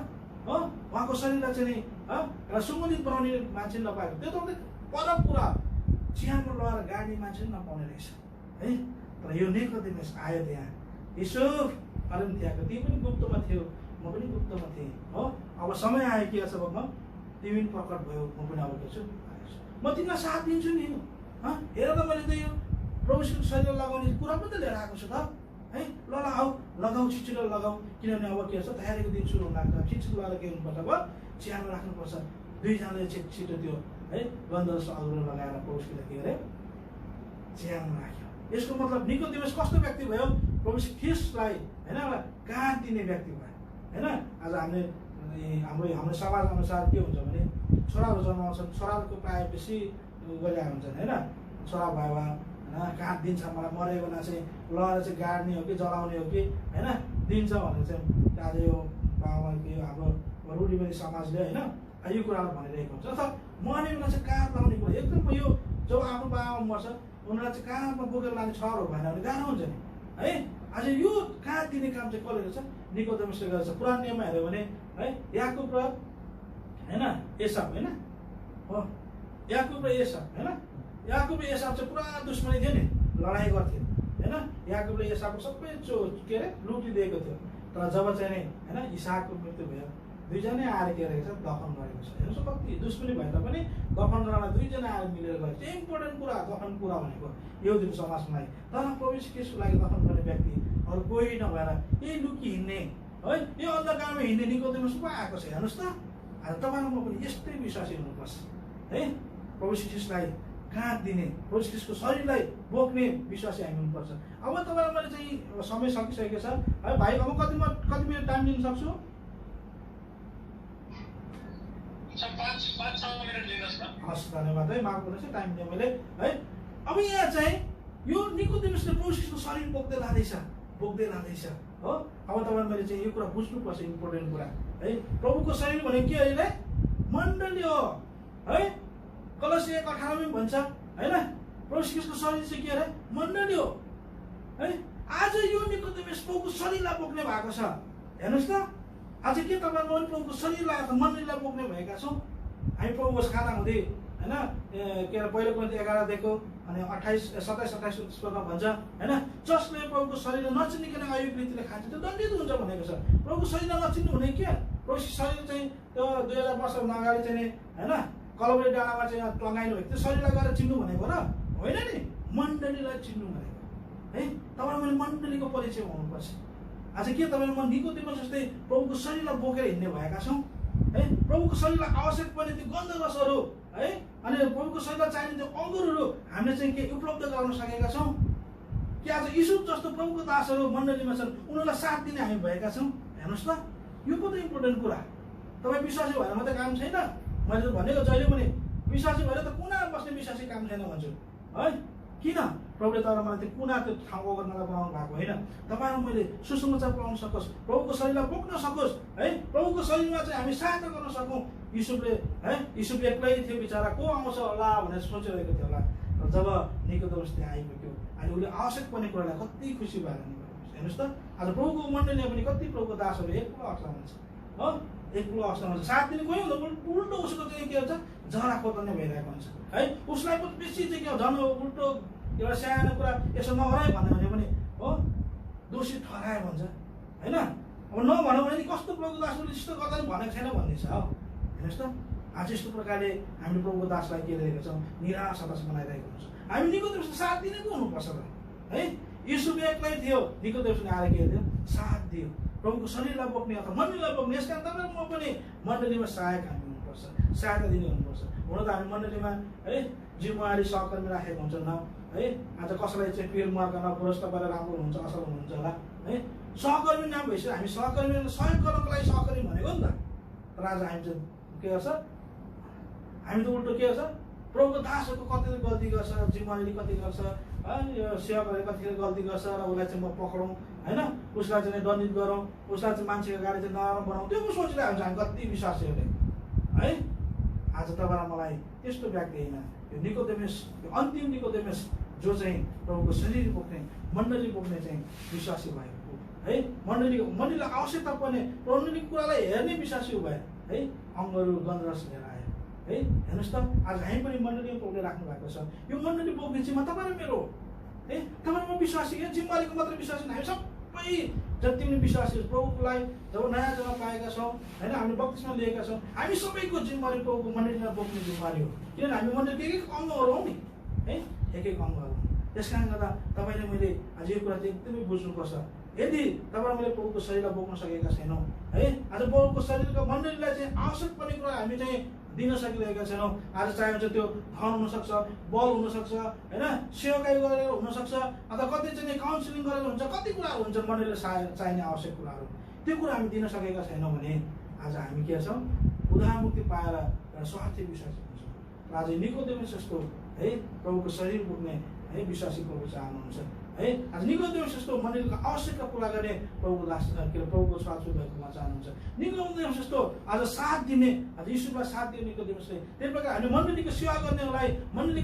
हो, उहाँको शरीरलाई चाहिँ नि एउटा सुगन्धित बनाउने मान्छे नपाएको, त्यो त परम कुरा चिहानमा लगाएर गाड्ने मान्छे नपाउने रहेछ है। तर यो निकोदेमस आयो त्यहाँ। युसुफ अरिमथियाको ती पनि गुप्तमा थियो, म पनि गुप्तमा थिएँ हो। अब समय आयो के छ, अब म तिमी पनि प्रकट भयो, म पनि अब के छु, म तिमीलाई साथ दिन्छु नि। हेर त मैले त यो प्रभुको शरीर लगाउने कुरा पनि त लिएर आएको छु त है। ल आऊ लगाऊ, छिटो लगाऊ, किनभने अब के छ तयारीको दिन सुरु हुन लाग्छ। छिटो लगाएर के हुनुपर्छ, अब चिहानमा राख्नुपर्छ। 2 जनाले छिटो त्यो है गन्धरस अगुरो लगाएर प्रभुले के अरे चिहानमा राख्यो। यसको मतलब निकोदेमस कस्तो व्यक्ति भयो, प्रभु ख्रीष्टलाई होइन एउटा गाँठ दिने व्यक्ति भयो होइन। आज हाम्रो समाज अनुसार के हुन्छ भने छोराहरू जन्माउँछन्, छोराहरूको प्रायः बेसी गरिरहेको हुन्छन् होइन। छोरा भयो होइन, गाँठ दिन्छ, मलाई मरेको बेला चाहिँ लगेर चाहिँ गाड्ने हो कि जलाउने हो कि होइन, दिन्छ भनेर चाहिँ आज यो बाबाको यो हाम्रो रुढिवादी समाजले होइन यो कुरालाई भनिरहेको हुन्छ। अथवा मर्ने बेला चाहिँ काँध लाउने कुरा एकदम यो जब आफ्नो बाबामा मर्छ उनीहरूलाई चाहिँ काँधमा बोकेर लाने छरहरू भएन भने गाह्रो हुन्छ नि है। आज यो काँध दिने काम चाहिँ कसले गर्छ, निकोदेमसले गर्छ। पुरानो नियममा हेऱ्यो भने है याकुब र होइन एसाव होइन हो, याकुब र एसाव होइन, याकुब र एसाव चाहिँ पुरा दुश्मनी थियो नि, लडाइँ गर्थ्यो होइन। याकुबले एसावको सबै के अरे लुटिदिएको थियो। तर जब चाहिँ नि होइन इसाकको मृत्यु भयो, 2 जनै आएर के गरेको छ, दफन गरेको छ। हेर्नुहोस् कति दुश्मनी भए तापनि दफन गर्न 2 जना आएर मिलेर गरेको छ। इम्पोर्टेन्ट कुरा दफन कुरा भनेको यहुदी समाजमा। तर प्रभु ख्रीष्टको लागि दफन गर्ने व्यक्ति अरू कोही नभएर यही लुकी हिँड्ने है, यो अन्धकारमा हिँड्ने निकोदेमस पो आएको छ। हेर्नुहोस् त, आज तपाईँमा पनि यस्तै विश्वासी हुनुपर्छ है। प्रभु ख्रीष्टलाई गाँठ दिने, प्रभु ख्रीष्टको शरीरलाई बोक्ने विश्वासी हामी हुनुपर्छ। अब तपाईँलाई मैले चाहिँ समय सकिसकेको छ है भाइ। अब कति मिनट टाइम दिन सक्छु?
5-6 मिनट दिनुहोस् न।
हस् धन्यवाद है, माफ गर्नुहोस् टाइम दिएँ मैले है। अब यहाँ चाहिँ यो निकोदेमसले प्रभु ख्रीष्टको शरीर बोक्दै लाँदैछ हो। अब तपाईँ मैले चाहिँ यो कुरा बुझ्नुपर्छ, इम्पोर्टेन्ट कुरा है। प्रभुको शरीर भनेको के अहिले मण्डली हो है। कलसी 1:18 भन्छ होइन, प्रभु यीशु ख्रीष्टको शरीर चाहिँ के अरे मण्डली हो है। आज यो निकोदेमस प्रभुको शरीरलाई बोक्ने भएको छ। हेर्नुहोस् त, आज के तपाईँ पनि प्रभुको शरीरलाई अथवा मण्डलीलाई बोक्ने भएका छौँ। हामी प्रभुको खाना हुँदै होइन के अरे पहिलो कोरिन्थी 11 देखो अनि 27-28 श्लोकमा भन्छ होइन, जसले प्रभुको शरीर नचिनिकन अयोग्य रीतिले खान्छ त्यो दण्डित हुन्छ भनेको छ। प्रभुको शरीर नचिन्नु हुने के, प्रभु शरीर चाहिँ त्यो 2000 वर्ष अगाडि चाहिँ नि होइन कलवरी डाँडामा चाहिँ टँगाइनु भएको त्यो शरीरलाई गएर चिन्नु भनेको र होइन नि, मण्डलीलाई चिन्नु भनेको है। तपाईँ मैले मण्डलीको परिचय हुनुपर्छ। आज के तपाईँ म निकोदेमस जस्तै प्रभुको शरीरलाई बोकेर हिँड्ने भएका छौँ है। प्रभुको शरीरलाई आवश्यक पर्ने त्यो गन्ध रसहरू है अनि प्रभुको शरीरलाई चाहिने त्यो अङ्गुरहरू हामीले चाहिँ के उपलब्ध गराउन सकेका छौँ कि आज यीशु जस्तो प्रभुको दासहरू मण्डलीमा छन्, उनीहरूलाई साथ दिने हामी भएका छौँ। हेर्नुहोस् त, यो कति इम्पोर्टेन्ट कुरा। तपाईँ विश्वासी भएर मात्रै काम छैन। मैले त भनेको जहिले पनि विश्वासी भएर त कुनामा बस्ने विश्वासी काम छैन भन्छु है। किन प्रभुले तर मलाई त्यो कुना त्यो ठाउँको गर्नलाई बनाउनु भएको होइन, तपाईँहरू मैले सुसमाचार पाउन सकोस्, प्रभुको शरीरलाई बोक्न सकोस् है, प्रभुको शरीरमा चाहिँ हामी सहायता गर्न सकौँ। युसुफले है, युसुफ एक्लै थियो बिचरा, को आउँछ होला भनेर सोचिरहेको थियो होला। र जब निकोदेमस त्यहाँ आइपुग्यो अनि उसले आवश्यक पर्ने कुरालाई कति खुसी भएर निकोदेमस। हेर्नुहोस् त, आज प्रभुको मण्डलीमा पनि कति प्रभुको दासहरू एक्लो अवस्थामा हुन्छ हो, एक्लो अवस्थामा हुन्छ। साथ दिने कोही हुँदैन, उल्टो उसको चाहिँ के हुन्छ जरा खोज्ने भइरहेको हुन्छ है। उसलाई पनि बेसी चाहिँ के झन् उल्टो एउटा सानो कुरा यसो नगरायो भन्यो भने पनि हो दोषी ठहरायो भन्छ होइन। अब नभनौँ भने नि कस्तो प्रभुको दासले यस्तो गर्दा नि भनेको छैन भन्दैछ हो। हेर्नुहोस् त, आज यस्तो प्रकारले हामीले प्रभुको दासलाई के गरेका छौँ, निराश हताश बनाइरहेको हुन्छ। हामी निकोदेमसले साथ दिने को हुनुपर्छ र है। युसुफ एक्लै थियो, निकोदेमसले आएर के थियो, साथ दियो प्रभुको शरीरलाई बोक्ने अथवा मण्डलीलाई बोक्ने। यस कारण तपाईँ म पनि मण्डलीमा सहायक हामी हुनुपर्छ, सहायता दिने हुनुपर्छ। हुन त हामी मण्डलीमा है जिम्मेवारी सहकर्मी राखेको हुन्छ न है। आज कसैलाई चाहिँ पिर मर्कामा पुरस्त गरेर राम्रो हुनुहुन्छ, असल हुनुहुन्छ होला है। सहकर्मी नाम भइसक्यो, हामी सहकर्मीलाई सहयोग गर्नको लागि सहकर्मी भनेको नि त। तर आज हामी चाहिँ के गर्छ, हामी त उल्टो के गर्छ, प्रभुको दासहरूको कति गल्ती गर्छ, जिम्मेवारी कति गर्छ यो सेवा गरेर कतिखेर गल्ती गर्छ र उसलाई चाहिँ म पक्रौँ होइन, उसलाई चाहिँ दण्डित गरौँ, उसलाई चाहिँ मान्छेको गाडी चाहिँ नराम्रो बनाउँ, त्यो सोचिरहेको हुन्छ हामी कति विश्वासीहरूले है। आज तपाईँलाई मलाई त्यस्तो व्यक्ति होइन, यो निकोदेमस, यो अन्तिम निकोदेमस जो चाहिँ प्रभुको शरीर बोक्ने मण्डली बोक्ने चाहिँ विश्वासी भएको है। मण्डलीलाई आवश्यकता पर्ने मण्डलीको कुरालाई हेर्ने विश्वासी भयो है। अङ्गहरू गन्धरस लिएर आयो है। हेर्नुहोस् त, आज हामी पनि मण्डलीमा प्रभुले राख्नु भएको छ। यो मण्डली बोक्ने जिम्मा तपाईँ र मेरो है। तपाईँ म विश्वासी हो, जिम्मेवारीको मात्र विश्वासी हामी सबै जति पनि विश्वासी प्रभुलाई जब नयाँ जन्म पाएका छौँ होइन, हामीले बत्तिसमा लिएका छौँ, हामी सबैको जिम्मेवारी प्रभुको मण्डलीमा बोक्ने जिम्मेवारी हो। किनभने हामी मण्डलीको एक अङ्गहरू हौ नि है, एक अङ्गहरू। त्यस कारण गर्दा तपाईँले मैले आज यो कुरा चाहिँ एकदमै बुझ्नुपर्छ। यदि तपाईँ मैले प्रभुको शरीरलाई बोक्न सकेका छैनौँ है, आज प्रभुको शरीरको मण्डलीलाई चाहिँ आवश्यक पर्ने कुरा हामी चाहिँ दिन सकिरहेका छैनौँ। आज चाहे हुन्छ त्यो धन हुनसक्छ, बल हुनसक्छ होइन, सेवाकाई गरेर हुनसक्छ, अथवा कति चाहिँ काउन्सिलिङ गरेर हुन्छ, कति कुराहरू हुन्छ मण्डलीलाई चाहिने आवश्यक कुराहरू, त्यो कुरा हामी दिन सकेका छैनौँ भने आज हामी के छौँ, उद्धार मुक्ति पाएर एउटा स्वार्थी विश्वासी हुन्छौँ। आज निकोदेमस जस्तो है प्रभुको शरीर बोक्ने है विश्वासी प्रभु चाहनुहुन्छ है। आज निकोदेमस जस्तो मण्डलीको आवश्यकता पुरा गर्ने प्रभुको दास के अरे प्रभुको स्वास्थ्य भएको चाहनुहुन्छ। निकोदेमस जस्तो आज साथ दिने, आज यीशुलाई साथ दिने निकोदेमसले, त्यही प्रकार हामी मण्डलीको सेवा गर्नेलाई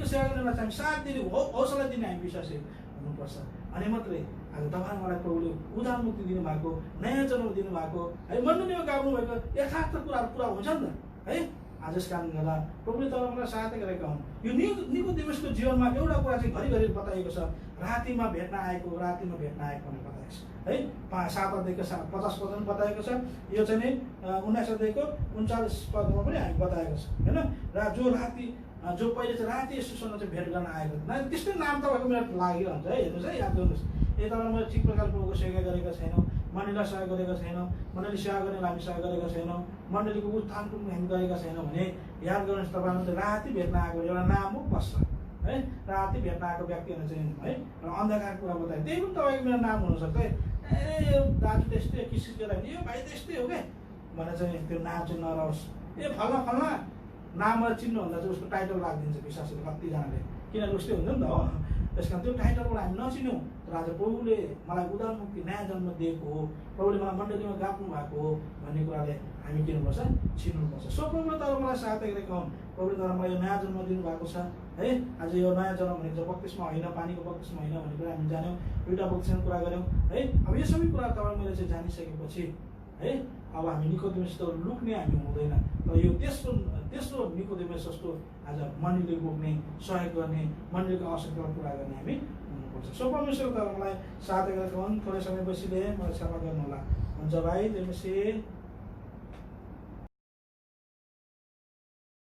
चाहिँ हामी साथ दिने हौसला दिने हामी विश्वासी हुनुपर्छ। अनि मात्रै आज तपाईँ मलाई प्रभुले उद्धार मुक्ति दिनुभएको, नयाँ जन्म दिनुभएको है, मण्डलीमा गाउनु भएको यथार्थ कुराहरू पुरा हुन्छ नि त है। आज यस कारण गर्दा प्रभुले तपाईँलाई सहायता गरेका हुन्। यो निकोदेमसको जीवनमा एउटा कुरा चाहिँ घरिघरि बताइएको छ, रातिमा भेट्न आएको भनेर बताइएको छ है। 7 अध्यायको 50 पदमा बताएको छ, यो चाहिँ नि 19 अध्यायको 39 पदमा पनि हामी बताएको छ होइन। र जो पहिले चाहिँ राति यसोसँग चाहिँ भेट गर्न आएको थियो, त्यस्तै नाम तपाईँको मेरो लागिरहन्छ है। हेर्नुहोस् है, याद गर्नुहोस्, तपाईँलाई मैले ठिक प्रकारले प्रभुको सेवा गरेका छैनौँ, मण्डलीलाई सहयोग गरेका छैनौँ, मण्डली सेवा गर्नेलाई हामी सहयोग गरेका छैनौँ, मण्डलीको उत्थानको हामी गरेका छैनौँ भने याद गर्नुहोस्, तपाईँलाई चाहिँ राति भेट्न आएको एउटा नाम हो बस्छ है। राति भेट्न आएको व्यक्तिहरू चाहिँ है र अन्धकार कुरा बतायो, त्यही पनि तपाईँको मेरो नाम हुनसक्छ है। ए यो दाजु त्यस्तै किसिमको लागि यो भाइ त्यस्तै हो क्या भनेर चाहिँ त्यो नाम चाहिँ नरहोस्। ए फल्ना नामबाट चिन्नुभन्दा चाहिँ उसको टाइटल राखिदिन्छ विश्वासहरू कतिजनाले, किनभने उस्तै हुन्छ नि त हो। त्यस कारण त्यो टाइटलबाट हामी नचिन्यौँ, तर आज प्रभुले मलाई उद्धार मुक्ति नयाँ जन्म दिएको हो, प्रभुले मलाई मण्डलीमा गाप्नु भएको हो भन्ने कुराले हामी के हुनुपर्छ, चिन्नुपर्छ। सो प्रभुले तर मलाई सहायता गरेका हुन्, प्रभुले तर मलाई यो नयाँ जन्म दिनुभएको छ है। आज यो नयाँ जन्म भनेको चाहिँ बत्तिसमा होइन, पानीको बत्तिसमा होइन भन्ने कुरा हामी जान्यौँ, एउटा बत्तिसमा कुरा गऱ्यौँ है। अब यो सबै कुरा तपाईँ मैले चाहिँ जानिसकेपछि है अब हामी निकोदेमस जस्तो लुक्ने हामी हुँदैन। तर यो तेस्रो निकोदेमस जस्तो आज मण्डलीले बोक्ने, सहयोग गर्ने, मण्डलीको आवश्यकतामा पुरा गर्ने हामी हुनुपर्छ। सो परमेश्वर तपाईँलाई साथ गरेर थोरै समय बसिदिए मलाई क्षमा गर्नुहोला। हुन्छ भाइ, जय मसीह।